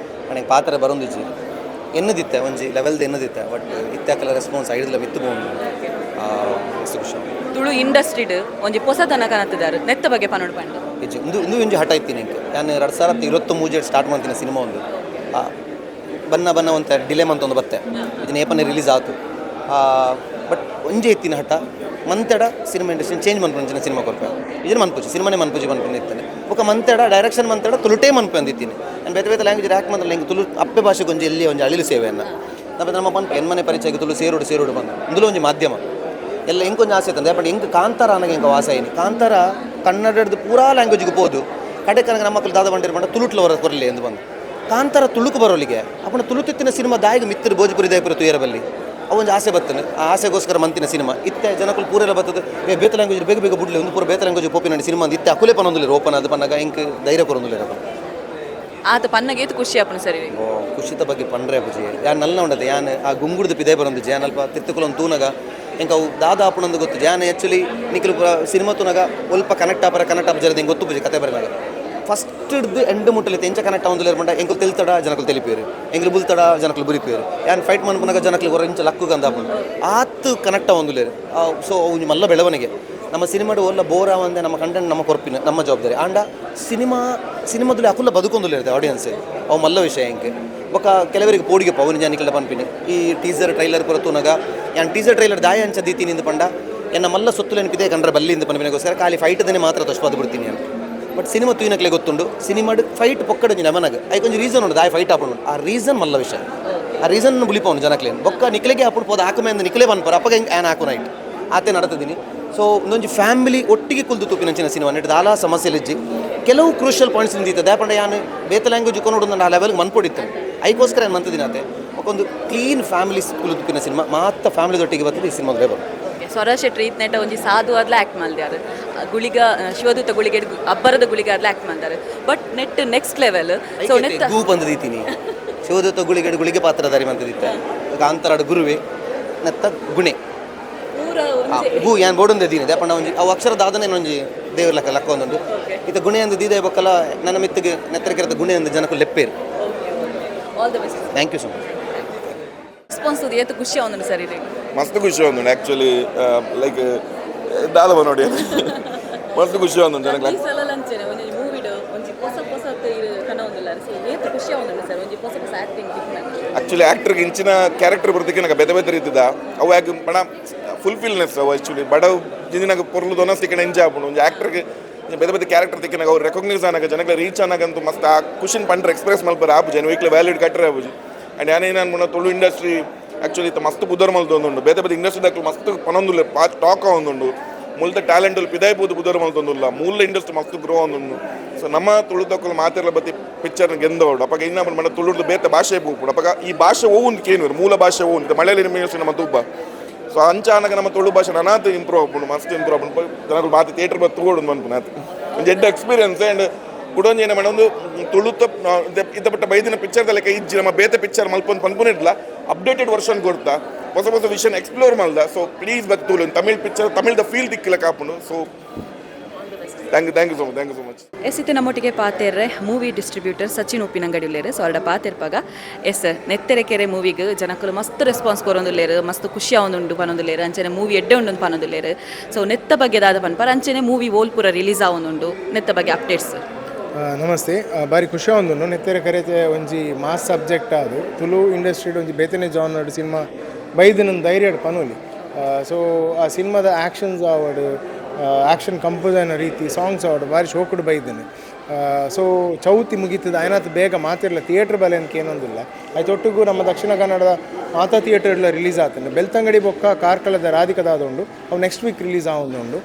ನನಗೆ ಪಾತ್ರೆ ಬರೋಂದಿಜ್ಜಿ ಎನ್ನದಿತ್ತೆ ಒಂಜಿ ಲೆವೆಲ್ದು ಎನ್ನದಿತ್ತೆ ಬಟ್ ಇತ್ತಾಕಲ ರೆಸ್ಪಾನ್ಸ್ ಐಡ್ಲ ಮಿತ್ತು ಬೋದು ಮಸ್ತ್ ಖುಷಿ ತುಳು ಇಂಡಸ್ಟ್ರಿಡ್ ಒಂಜಿ ಹೊಸತನ ಕನತ್ತಿದ್ದಾರೆ ನೆತ್ತ ಬಗ್ಗೆ ಪನ್ನೊಡು ಪಂಡು ಹೆಜ್ಜೆ ಇಂದು ಒಂಜಿ ಹಠ ಇತ್ತೀನಿ ಇಂಕ ನಾನು 2023 ಸ್ಟಾರ್ಟ್ ಮಾಡ್ತೀನಿ ಸಿನಿಮಾ ಒಂದು ಬನ್ನ ಒಂತ ಡಿಲೇ ಮಂತ ಒಂದು ಬತ್ತೆ ಇದನ್ನ ಏಪನ್ನೇ ರಿಲೀಸ್ ಆಯ್ತು ಬಟ್ ಒಂಜೆ ಇತ್ತಿನ ಹಠ ಮಂತೆಡ ಸಿನಿಮಾ ಇಂಡಸ್ಟ್ರಿ ಚೇಂಜ್ ಮನ್ಪಂಚಿನ ಸಿನಿಮಾ ಕೊರ್ಪೆ ಇದನ್ನು ಮನ್ಪುಜಿ ಸಿನಿಮಾನೇ ಮನ್ಪುಜಿ ಮನ್ಪಂದಿರ್ತೇನೆ ಬೊಕ್ಕ ಮಂತೆಡ ಡೈರೆಕ್ಷನ್ ಮಂತೆಡ ತುಳುಟೇ ಮನ್ಪಂದಿತ್ತೀನಿ ನಾನು ಬೇತೆ ಲ್ಯಾಂಗ್ವೇಜ್ ಆ್ಯಕ್ಟ್ ಮಂತ್ರ ಹೆಂಗೆ ತುಳು ಅಪ್ಪೆ ಭಾಷೆಗೆ ಒಂಜಿ ಎಲ್ಲಿ ಒಂಜಿ ಅಳಿಲು ಸೇವೆಯನ್ನು ನಮ್ಮ ಪಂಪ ಎನ್ಮನೆ ಪರಿಚಯಕ್ಕೆ ತುಳು ಸೇರುಡು ಬಂದು ಇಂದುಲು ಒಂಜಿ ಮಾಧ್ಯಮ ಎಲ್ಲ ಹೆಂಗೆ ಆಸೆ ತಂದೆ ಬಟ್ ಹೆಂಗೆ ಕಾಂತಾರ ಅನ್ನಗೆ ಹೆಂಗೆ ವಾಸ ಏನಿ ಕಾಂತಾರ ಕನ್ನಡದ ಪೂರಾ ಲ್ಯಾಂಗ್ವೇಜ್ಗೆ ಹೋದು ಕಡೆ ಕನಕ ನಮ್ಮ ಮಕ್ಕಳು ದಾದ ಬಂಡಿರ್ ಬಂಡ ತುಳುಟ್ಲ ಕೊರಲಿ ಎಂದು ಬಂದು ಕಾಂತಾರ ತುಳುಕು ಬರೋಲಿಗೆ ಅಪ್ಪನ ತುಳುತಿತ್ತಿನ ಸಿನಿಮಾ ದಾಯಿಗೆ ಮಿತ್ರ ಭೋಜಪುರಿ ದಯಪುರ ತುಯರಬಲ್ಲಿ ಅವೊಂದು ಆಸೆ ಬರ್ತನೆ ಆ ಆಸೆಗೋಸ್ಕರ ಮಂತಿನ ಸಿನಿಮಾ ಇತ್ತೆ ಜನಕ್ಕಳು ಪೂರೆಲ್ಲ ಬರ್ತದೆ ಬೇತ ಲ್ಯಾಂಗ್ವೇಜ್ ಬೇಗ ಬುಡ್ಲಿ ಒಂದು ಪೂರ ಬೇತ ಲ್ಯಾಂಗ್ವೇಜ್ ಪೋಪಿನ ಸಿನಿಮಾ ಇತ್ತೆ ಅಕುಲೆ ಪನ್ನೊಂದಿಲ್ಲ ಓಪನ್ ಅದು ಪನ್ನಾಗ ಹೆಂಗೆ ಧೈರ್ಯ ಕೊರೊಂದಿಲ್ಲ ಆತ ಪನ್ನಗೆ ಏತು ಖುಷಿ ಆಪನ ಸರಿ ಖುಷಿತ ಬಗ್ಗೆ ಪಂಡ್ರೆ ಅಪ್ಪಜಿ ಯಾನ್ ನಲ್ಲ ಉಂಡದೆ ಯಾನ್ ಆ ಗುಂಗುಡ್ದು ಪಿದೆ ಬರೋದು ಜಾನ್ ಅಲ್ಪ ತಿರ್ತುಕುಲೊಂದು ತೂನಗ ಹೆಂಗೆ ಅವು ದಾದ ಆಪಣೊಂದು ಗೊತ್ತು ಜಾನ್ ಆ್ಯಕ್ಚುಲಿ ನಿಖಲು ಸಿನಿಮಾ ತೂನಗ ಸ್ವಲ್ಪ ಕನೆಕ್ಟ್ ಆಪ ಜರದ ಹೆಂಗೆ ಗೊತ್ತು ಪೂಜೆ ಕತೆ ಬರೋದಾಗ ಫಸ್ಟ್ ಹಿಡ್ದು ಎಂಡ್ ಮುಟ್ಟಲಿ ತೆಂಚ ಕನೆಕ್ಟ್ ಆಗೊಂದಿಲ್ಲ ಬಂಡ ಎಂಕಲು ತೆಲ್ತಡ ಜನಕಲು ತೆಲಿಪೇರು ಎಂಗ್ಲು ಬುಲ್ತಡ ಜನಕಲು ಬುರಿಪೇರು ಯಾನ್ ಫೈಟ್ ಮನ್ಪನಾಗ ಜನಕಲು ಹೊರಂಚ ಲಕ್ಕು ಗಂದಾಪುಂಡು ಆತು ಕನೆಕ್ಟ್ ಆಗೊಂದಿಲ್ಲ ಸೊ ಅವು ಮಲ್ಲ ಬೆಳವಣಿಗೆ ನಮ್ಮ ಸಿನಿಮಾಡು ಒಲ್ಲ ಬೋರ ಒಂದೇ ನಮ್ಮ ಕಂಟೆಂಟ್ ನಮ್ಮ ಕೊರ್ಪಿನ ನಮ್ಮ ಜವಾಬ್ದಾರಿ ಆಂಡ ಸಿನಿಮಾದಲ್ಲಿ ಅಕುಲ್ಲ ಬದುಕೊಂದಿಲ್ಲ ಇರ್ತದೆ ಆಡಿಯನ್ಸ್ ಅವು ಮಲ್ಲ ವಿಷಯ ಹೆಂಗೆ ಬೊಕ್ಕ ಕೆಲವರಿಗೆ ಪೋಡಿಗೆ ಪವನ್ ಜಾನಿಕಲ ಪನ್ಪಿನಿ ಈ ಟೀಸರ್ ಟ್ರೈಲರ್ ಪುರತುನಾಗ ಯಾನ್ ಟೀಸರ್ ಟ್ರೈಲರ್ ದಾಯ ಅಂಚ ದೀತೀನಿ ಪಂಡ ಎನ್ನ ಮಲ್ಲ ಸೊತ್ತು ನೆನಪಿದೆ ಕಂಡ್ರೆ ಬಲ್ಲಿಂದ ಪನ್ಪಿನಗೋಸ್ಕರ ಖಾಲಿ ಫೈಟ್ದೇ ಮಾತ್ರ ತಶ್ಪಾದು ಬಿಡ್ತೀನಿ ಅಂತ ಬಟ್ ಸಿನಿಮಾ ತೂಯಿನಕ್ಲೆ ಗೊತ್ತುಂಡು ಸಿನಿಮಾಡ್ ಫೈಟ್ ಪೊಕ್ಕಡು ನಮನಗೆ ಐಕೊಂದು ರೀಸನ್ ಉಂಟು ದಾಯ ಫೈಟ್ ಆಪುಂಡು ಆ ರೀಸನ್ ಮಲ್ಲ ವಿಷಯ ಆ ರೀಸನ್ ಬುಲಿಪವನು ಜನಕ್ಲೇನು ಬೊಕ್ಕ ನಿಕ್ಲೆಗೆ ಆಪುಡು ಪೋದ ಹಾಕಮೆ ಅಂದ ನಿಕ್ಲೆ ಬನ್ಪರ ಅಪ್ಪಗೆ ಹೆಂಗೆ ಆ್ಯನ್ ಹಾಕು ನೈಟ್ ಆತೆ ನಡತಿದ್ದೀನಿ ಸೊ ಒಂದೊಂದು ಫ್ಯಾಮಿಲಿ ಒಟ್ಟಿಗೆ ಕುಲ್ದು ತೂಪಿನಂಚಿನ ಸಿನಿಮಾ ನೆಟ್ಟು ದಾಲ ಸಮಸ್ಯೆಲಿಜ್ಜಿ ಕೆಲವು ಕ್ರೂಷಿಯಲ್ ಪಾಯಿಂಟ್ಸ್ ನಿಂತಿತ್ತು ದಾಪಂಡ ಯಾನು ಬೇತ ಲ್ಯಾಂಗ್ವೇಜ್ ಕೊನೋಡು ಆ ಲೆವೆಲ್ಗೆ ಮನ್ಪೊಡಿತ್ತು ಐಗೋಸ್ಕರ ಏನು ಮಂತದಿನ ಆತೆ ಒಂದು ಕ್ಲೀನ್ ಫ್ಯಾಮಿಲಿ ಕುಲ್ದುಪಿನ ಸಿನಿಮಾ ಮಾತ್ರ ಫ್ಯಾಮಿಲಿದೊಟ್ಟಿಗೆ ಬರ್ತದೆ ಈ ಸಿನಿಮಾದ ಬರೋದು ಸ್ವರ ಶೆಟ್ಟಿ ನೆಟ್ಟ ಒಂಜಿ ಸಾಧು ಆದ್ಲ ಆ್ಯಕ್ಟ್ ಮಾಡ್ದಾರೆ ಗುಳಿಗ ಶಿವದೂತ ಗುಳಿಗೆ ಅಬ್ಬರದ ಗುಳಿಗೆ ಆದ್ಲ ಆ್ಯಕ್ಟ್ ಮಾಡ್ತಾರೆ but net next level so net ಗೂ ಬಂದದೀತೀನಿ ಶಿವದೂತ ಗುಳಿಗೆ ಪಾತ್ರಧಾರಿ ಮಂತದಿತ್ತೆ ಕಾಂತರಾಡು ಗುರುವೆ ನೆತ್ತ ಗುಣೆ ಗು ಯಾನ್ ಬೋಡೊಂದು ದೀನಿ ದೇಪಣ್ಣ ಒಂಜಿ ಅವು ಅಕ್ಷರ ದಾದನೆ ಒಂಜಿ ದೇವ್ರ ಲಕ್ಕ ಒಂದೊಂದು ಇತ್ತ ಗುಣೆ ಅಂದು ದೀದೆ ಬಕ್ಕಲ್ಲ ನನ್ನ ಮಿತ್ತಿಗೆ ನೆತ್ತರ ಕೆರೆತ ಗುಣೆ ಅಂದು ಜನಕ್ಕೂ ಲೆಪ್ಪೇರು all the best thank you so much response ಏತು ಖುಷಿ ಆವೊಂದುಂಡು ಸರಿ ಮಸ್ತ್ ಖುಷಿ ಆವೊಂದುಂಡು ಆ್ಯಕ್ಚುಲಿ ಲೈಕ್ ದಾದವ ನೋಡಿ ಮಸ್ತ್ ಖುಷಿ ಆವೊಂದುಂಡು ಜನಕ್ಕೆ ಈ ಸಲ ಲಂಚನೆ ಒಂಜಿ ಮೂವಿಡ್ ಒಂಜಿ ಹೊಸ ಕನ ಒಂದುಲ್ಲ ಸೊ ಏತು ಖುಷಿ ಆವೊಂದುಂಡು ಸರ್ ಒಂಜಿ ಹೊಸ ಆ್ಯಕ್ಟಿಂಗ್ ಆ್ಯಕ್ಚುಲಿ ಆ್ಯಕ್ಟರ್ಗೆ ಇಂಚಿನ ಕ್ಯಾರೆಕ್ಟರ್ ಬರೋದಕ್ಕೆ ನಂಗೆ ಬೇತೆ ರೀತಿದ ಅವು ಯಾಕೆ ಬಣ ಫುಲ್ಫಿಲ್ನೆಸ್ ಅವು ಆ್ಯಕ್ಚುಲಿ ಬಡ ಜಿಂಜಿನಾಗ ಪೊರ್ಲು ದೊನಸ್ತಿಕ್ಕೆ ಎಂಜಾಯ್ ಆಪುಂಡು ಒಂದು ಆ್ಯಕ್ಟರ್ಗೆ ಬೇತೆ ಕ್ಯಾರೆಕ್ಟರ್ ತಿಕ್ಕಿನಾಗ ಅವ್ರು ರೆಕಗ್ನೈಸ್ ಆನಾಗ ಜನಕ್ಕೆ ರೀಚ್ ಆನಾಗಂತೂ ಮಸ್ತ್ ಆ ಖುಷಿನ ಪಂಡ್ರೆ ಎಕ್ಸ್ಪ್ರೆಸ್ ಮಲ್ಪರ ಆಪು ಜನ ವೀಕ್ಲಿ ವ್ಯಾಲ್ಯೂಡ್ ಕಟ್ಟರೆ ಆಪುಜಿ ಆ್ಯಂಡ್ ಯಾನೇನು ಅನ್ಕೊಂಡ ತುಳು ಇಂಡಸ್ಟ್ರಿ ಆ್ಯಕ್ಚುಲಿ ಮಸ್ತ್ ಬುದ್ಧರ್ ಮಲ್ತೊಂದುಂಡು ಬೇತೆ ಇಂಡಸ್ಟ್ರಿ ದಾಖಲು ಮಸ್ತ್ ಪನೊಂದುಲ್ಲ ಟಾಕ್ ಒಂದುಂಡು ಮುಲ್ತ ಟ್ಯಾಲೆಂಟಲ್ಲಿ ಪಿದಾಯ್ಬೋದು ಬುದ್ಧರ್ ಮಲ್ತೊಂದುಲ್ಲ ಮೂಲ ಇಂಡಸ್ಟ್ರಿ ಮಸ್ತ್ ಗ್ರೋ ಒಂದುಂಡು ಸೊ ನಮ್ಮ ತುಳು ತಕ್ಕಲು ಮಾತೆಲ್ಲ ಬತ್ತಿ ಪಿಕ್ಚರ್ನ ಗೆಂದವಡು ಅಪ್ಪಾಗ ಇನ್ನ ಮಣ್ಣ ತುಳುದು ಬೇತೆ ಭಾಷೆ ಹೋಗ್ಬಿಡು ಅಪ್ಪಾಗ ಈ ಭಾಷೆ ಹೋಗುಂದು ಕೇನು ಮೂಲ ಭಾಷೆ ಹೋಗುಂದು ಮಳೆಯಲ್ಲಿ ಇಂಡಸ್ಟ್ರಿ ನಮ್ಮ ತುಬ್ಬ ಸೊ ಅಂಚಾನಾಗ ನಮ್ಮ ತುಳು ಭಾಷೆ ನನಾತು ಇಂಪ್ರೂವ್ ಆಗ್ಬಿಡು ಮಸ್ತ್ ಇಂಪ್ರೂವ್ ಆಗ್ಬಿಡು ಜನಗಳು ಮಾತು ಥಿಯೇಟರ್ ಬತ್ತು ತಗೋಡು ಅನ್ಪು ನಾತು ಒಂದು ಎಡ್ಡ ಎಕ್ಸ್ಪೀರಿಯನ್ಸ್ ಆ್ಯಂಡ್ ಕುಡೊಂದು ಏನು ಮಾಡೋದು ತುಳುತ ಇದ್ದ ಬಟ್ಟ ಬೈದಿನ ಪಿಕ್ಚರ್ದಲ್ಲ ಕೈ ಇಜ್ಜಿ ನಮ್ಮ ಬೇತೆ ಪಿಕ್ಚರ್ ಮಲ್ಪೊಂದು ಪನ್ಪುನಿಡ್ಲ ಅಪ್ಡೇಟೆಡ್ ವರ್ಷನ್ ಕೊಡ್ತಾ ಹೊಸ ಹೊಸ ವಿಷಯನ ಎಕ್ಸ್ಪ್ಲೋರ್ ಮಾಡ್ದ. ಸೊ ಪ್ಲೀಸ್ ಬತ್ತು ತಮಿಳ್ ಪಿಕ್ಚರ್ ತಮಿಳ್ದ ಫೀಲ್ ದಿಕ್ಕಿಲ್ಲ ಕಾಪುಂಡು. So thank you so much. Yes ಇತ್ತೆ ನಮ್ಮೊಟ್ಟಿಗೆ ಪಾತೆರ್ರೆ ಮೂವಿ ಡಿಸ್ಟ್ರಿಬ್ಯೂಟರ್ ಸಚಿನ್ ಉಪ್ಪಿನಂಗಡಿ ಉಲ್ಲೇರು. ಸೊ ಅವರ ಪಾತೆರ್ಪಾಗ ಎಸ್ ನೆತ್ತೆರೆ ಕೆರೆ ಮೂವಿಗೆ ಜನಕ್ಕಲು ಮಸ್ತ್ ರೆಸ್ಪಾನ್ಸ್ ಕೊರೊಂದುಲ್ಲೇರು, ಮಸ್ತ್ ಖುಷಿ ಆವೊಂದುಂಡು ಪನೊಂದುಲ್ಲೇರು, ಅಂಚನೆ ಮೂವಿ ಎಡ್ಡೆ ಉಂಡು ಪನೊಂದುಲ್ಲೇರು. ಸೊ ನೆತ್ತ ಬಗ್ಗೆ ದಾದ ಪನ್ಪರ ಅಂಚನೆ ಮೂವಿ ಓಲ್ ಪೂರ ರಿಲೀಸ್ ಆವೊಂದುಂಡು, ನೆತ್ತ ಬಗ್ಗೆ ಅಪ್ಡೇಟ್ಸ್. ನಮಸ್ತೆ. ಬಾರಿ ಖುಷಿ ಆವೊಂದುಂಡು ನೆತ್ತೆರೆ ಕೆರೆ ಒಂಜಿ ಮಾಸ್ ಸಬ್ಜೆಕ್ಟ್ ಅದು ತುಳು ಇಂಡಸ್ಟ್ರಿಡ್ ಒಂಜಿ ಬೇತನೆ ಜಾನರ್ಡ್ ಸಿನಿಮಾ ಬೈದಿನ ಧೈರ್ಯ ಪನೋಲಿ. ಸೊ ಆ ಸಿನಿಮಾದ ಆ್ಯಕ್ಷನ್ಸ್ ಆವಡು, ಆ್ಯಕ್ಷನ್ ಕಂಪೋಸರ್ನ ರೀತಿ ಸಾಂಗ್ಸ್ ಆವಡು ಭಾರಿ ಶೋಕುಡು ಬೈದೇನೆ. ಸೊ ಚೌತಿ ಮುಗೀತದ ಆಯ್ನಾತ್ ಬೇಗ ಮಾತಿರಲ್ಲ ಥಿಯೇಟ್ರ್ ಬಲೆ ಅನ್ಕೆ ಏನೊಂದಿಲ್ಲ ಆಯ್ತು. ಒಟ್ಟಿಗೂ ನಮ್ಮ ದಕ್ಷಿಣ ಕನ್ನಡದ ಮಾತಾ ಥಿಯೇಟರ್ಲ ರಿಲೀಸ್ ಆಗ್ತಾನೆ. ಬೆಳ್ತಂಗಡಿ ಬೊಕ್ಕ ಕಾರ್ಕಳದ ರಾಧಿಕದಾದ ಉಂಡು, ಅವು ನೆಕ್ಸ್ಟ್ ವೀಕ್ ರಿಲೀಸ್ ಆವೊಂದುಂಡು.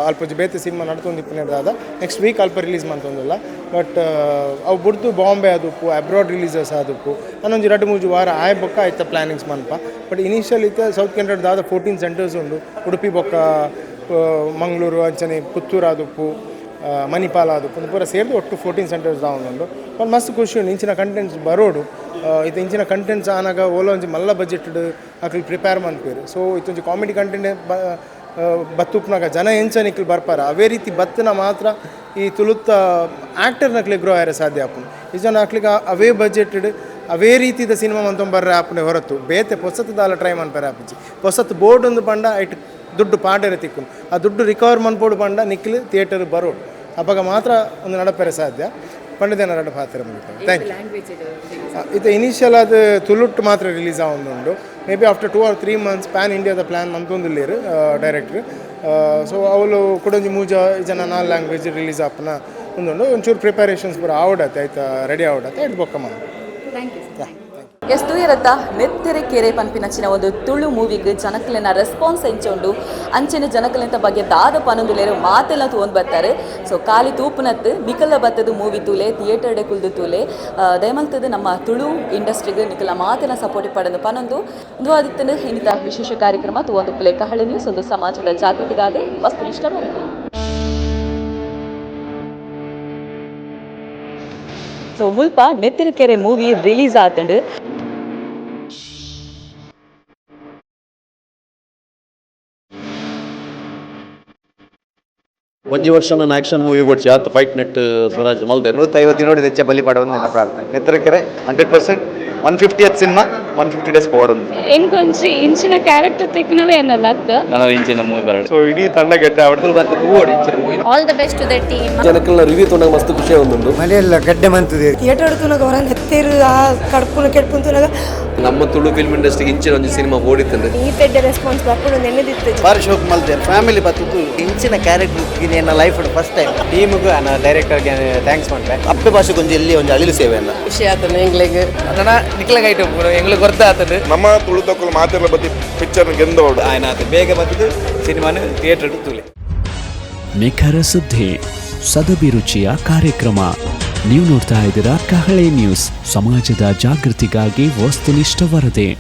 ಅಲ್ಪ ಬೇತೆ ಸಿನಿಮಾ ನಡ್ತೊಂದಿಪ್ಪನೇದಾದ ನೆಕ್ಸ್ಟ್ ವೀಕ್ ಅಲ್ಪ ರಿಲೀಸ್ ಮಾಡ್ತೊಂದಿಲ್ಲ. ಬಟ್ ಅವು ಬಿಡ್ದು ಬಾಂಬೆ ಆದುಪ್ಪು, ಅಬ್ರಾಡ್ ರಿಲೀಸಸ್ ಆದುಪ್ಪು ನಾನೊಂದು 2-3 ವಾರ ಆಯ್ ಬೊಕ್ಕ ಆಯ್ತ ಪ್ಲಾನಿಂಗ್ಸ್ ಮನ್ಪ. ಬಟ್ ಇನಿಷಿಯಲ್ ಇತ್ತು ಸೌತ್ ಕನ್ನಡದಾದ 14 ಸೆಂಟರ್ಸ್ ಉಂಡು. ಉಡುಪಿ ಬೊಕ್ಕ ಮಂಗಳೂರು ಅಂಚನೆ ಪುತ್ತೂರು ಆದುಪ್ಪು, ಮಣಿಪಾಲ ಆದುಪ್ಪು ಪೂರ ಸೇರಿದು ಒಟ್ಟು 14 ಸೆಂಟರ್ಸ್ ದಾವೊಂದುಂಡು. ಒಂದು ಮಸ್ತ್ ಖುಷಿ ಉಂಡು ಇಂಚಿನ ಕಂಟೆಂಟ್ಸ್ ಬರೋಡು. ಇದು ಇಂಚಿನ ಕಂಟೆಂಟ್ಸ್ ಆನಾಗ ಓಲೋ ಒಂಜಿ ಮಲ್ಲ ಬಜೆಟ್ಡ್ ಅಕ್ಲಿ ಪ್ರಿಪೇರ್ ಮನ್ಪೇರು. ಸೊ ಇತ್ತೊಂಜಿ ಕಾಮಿಡಿ ಕಂಟೆಂಟ್ ಬತ್ತುಪ್ನಾಗ ಜನ ಎಂಚನಿಕ್ಲು ಬರ್ಪಾರ ಅವೇ ರೀತಿ ಬತ್ತನ ಮಾತ್ರ ಈ ತುಳುತ್ತ ಆ್ಯಕ್ಟರ್ನಕ್ಲೆ ಗ್ರೋ ಆಯ್ರೆ ಸಾಧ್ಯ ಆಪುಂಡು. ಈ ಜನ ಹಾಕ್ಲಿಕ್ಕೆ ಅವೇ ಬಜೆಟೆಡ್ ಅವೇ ರೀತಿದ ಸಿನಿಮಾ ಮಂತೊಂಬರ್ರೆ ಆಪುಂಡೆ ಹೊರತು ಬೇತೆ ಪೊಸತ್ತು ದಾಲ ಟ್ರೈ ಮನ್ಪೇರೆ ಆಪುಜಿ. ಪೊಸತ್ತು ಬೋರ್ಡ್ ಒಂದು ಪಂಡ ಐಟ್ ದುಡ್ಡು ಪಾಡೇರೆ ತಿಕ್ಕುಂಡು, ಆ ದುಡ್ಡು ರಿಕವರ್ ಮನ್ಪೋಡು ಪಂಡ ನಿಕ್ಲು ಥಿಯೇಟರ್ ಬರೋಡು ಅವಾಗ ಮಾತ್ರ ಒಂದು ನಡಪೇರೆ ಸಾಧ್ಯ. ಪಂಡಿತನ ಎರಡು ಪಾತ್ರ ಮುಗಿತಾರೆ. Thank you. ಇದು ಇನಿಷಿಯಲ್ ಅದು ತುಳುಟ್ಟು ಮಾತ್ರ ರಿಲೀಸ್ ಆವೊಂದುಂಡು. May be after 2 or 3 months pan ಇಂಡಿಯಾದ ಪ್ಲ್ಯಾನ್ ಮಂತೊಂದುಲ್ಲೇರು ಡೈರೆಕ್ಟ್ರ್. ಸೊ ಅವಳು ಕೊಡೊಂಜಿ ಮೂಜ ಜನ 4 ಲ್ಯಾಂಗ್ವೇಜ್ ರಿಲೀಸ್ ಆಪನ ಒಂದುಂಡು. ಒಂಚೂರು ಪ್ರಿಪರೇಷನ್ಸ್ ಪೂರ ಆವಡತ್ತೆ ಆಯ್ತಾ, ರೆಡಿ ಆವಡತ್ತೆ ಆಯ್ತು ಬೊಕ್ಕ ಮಾಡ. Thank you. ಎಷ್ಟು ಇರತ್ತ ನೆತ್ತೆರೆ ಕೆರೆ ಪನ್ಪಿನಂಚಿನ ಒಂದು ತುಳು ಮೂವಿಗೆ ಜನಕಲಿನ ರೆಸ್ಪಾನ್ಸ್ ಎಂಚುಂಡು ಅಂಚಿನ ಜನಕಲಿಂತ ಬಗ್ಗೆ ದಾದ ಪನೊಂದುಲೇರು ಮಾತೆಲ್ಲ ತೂಂದು ಬರ್ತಾರೆ. ಸೊ ಖಾಲಿ ತೂಪುನತ್ತು ನಿಕಲ ಬತ್ತದು ಮೂವಿ ತೂಲೆ ಥಿಯೇಟರ್ಡೆ ಕುಲ್ದು ತೂಲೆ ದಯಮಲ್ತದು ನಮ್ಮ ತುಳು ಇಂಡಸ್ಟ್ರಿಗೆ ನಿಕಲ ಮಾತೆಲ್ಲ ಸಪೋರ್ಟ್ ಪಡೆದು ಪನೊಂದು ಒಂದು ಆದಿತ್ತಂದು ಇನ್ನಿತ ವಿಶೇಷ ಕಾರ್ಯಕ್ರಮ ಒಂದು ಪ್ಲೇ ಕಹಳೆ ನ್ಯೂಸ್ ಒಂದು ಸಮಾಜದ ಜಾಗೃತಿಗಾದ ವಸ್ತು ಇಷ್ಟ. ಸೊ ಮುಲ್ಪ ನೆತ್ತೆರೆ ಕೆರೆ ಮೂವಿ ರಿಲೀಸ್ ಆತಂಡು ಒಂಜಿ ವರ್ಷ ನಾನು ಆ್ಯಕ್ಷನ್ ಮೂವಿ ಕೊಡ್ಸಿ ಆತ ಫೈಟ್ ನೆಟ್ ಸ್ವರಾಜ್ ಮಲ್ದೆ 150 ನೋಡಿ ಹೆಚ್ಚು ಬಲಿ ಪಡೋದು ನನ್ನ ಪ್ರಾರ್ಥನೆ. ನೆತ್ತೆರೆ Kere 100% 150th cinema 150 days power ಒಂದು ಎಂಕೊಂಚಿ ಇಂಚಿನ ಕ್ಯಾರೆಕ್ಟರ್ ತೆಕ್ನವೇ ಅನ್ನಲ್ಲ ಅಕ್ಕ ನಾನು ಇಂಚಿನ ಮೂವಿ ಬರಡು. ಸೊ ಇಡೀ ತಂಡ ಗೆಡ್ಡ ಆವಡ್ತು ಬಂತು ಓಡಿ ಇಂಚಿನ movie. All the best to the team. ಜನಕಲ್ನ ರಿವ್ಯೂ ತೊಂಡಾಗ ಮಸ್ತ್ ಖುಷಿ ಆವೊಂದುಂಡು. ಮನೆಯೆಲ್ಲ ಗಡ್ಡೆ ಮಂತದೆ ಥಿಯೇಟರ್ ಅಡ್ತುನಾಗ ಹೊರ ನೆತ್ತೇರು ಆ ಕಡ್ಪುನ ಕೆಡ್ಪುಂತುನಾಗ ನಮ್ಮ ತುಳು ಫಿಲ್ಮ್ ಇಂಡಸ್ಟ್ರಿಗೆ ಇಂಚಿನ ಒಂದು ಸಿನಿಮಾ ಓಡಿತ್ತಂದ್ರೆ ಈ ಪೆಡ್ಡೆ ರೆಸ್ಪಾನ್ಸ್ ಬರ್ಕೊಂಡು ನೆನೆದಿತ್ತು. ಭಾರಿ ಶೋಕ್ ಮಲ್ತೇನೆ ಫ್ಯಾಮಿಲಿ ಬತ್ತು ಇಂಚಿನ ಕ್ಯಾರೆಕ್ಟರ್ ನನ್ನ ಲೈಫ್ ಫಸ್ಟ್ ಟೈಮ್ ಟೀಮ್ಗೆ ಡೈರೆಕ್ಟರ್ಗೆ ಥ್ಯಾಂಕ್ಸ್ ಮಾಡ್ಬೇಕು. ಅಪ್ಪೆ ಭಾಷೆ ಕೊಂಚ ಇಲ್ಲಿ ಒಂದು ಅಳಿಲು ಸೇವೆ ಅಲ್ಲ ಖುಷಿ ಆತನು ಎಂಗ್ಲಿಗೆ ಅದನ್ನ ನಿಕ್ಲಾಗ ಐಟು ಎಂಗ್ಲಿಗೆ ಗೊತ್ತ ಆತದು ನಮ್ಮ ತುಳು ತಕ್ಕಲು ಮಾತೆಲ್ಲ ಬತ್ತಿ ಪಿಕ್ಚರ್ ಗೆಂದೋಡು ಆಯ್ನ ಆತ ಬೇಗ ಬಂದಿದ್ದು ಸಿನಿಮಾನ ಥಿಯೇಟರ್ ತೂಲೆ. ನಿಖರ ಸುದ್ದಿ ಸದಭಿರುಚಿಯ ಕಾರ್ಯಕ್ರಮ. ನೀವು ನೋಡ್ತಾ ಇದ್ದೀರಾ ಕಹಳೆ ನ್ಯೂಸ್, ಸಮಾಜದ ಜಾಗೃತಿಗಾಗಿ ವಸ್ತುನಿಷ್ಠ ವರದಿ.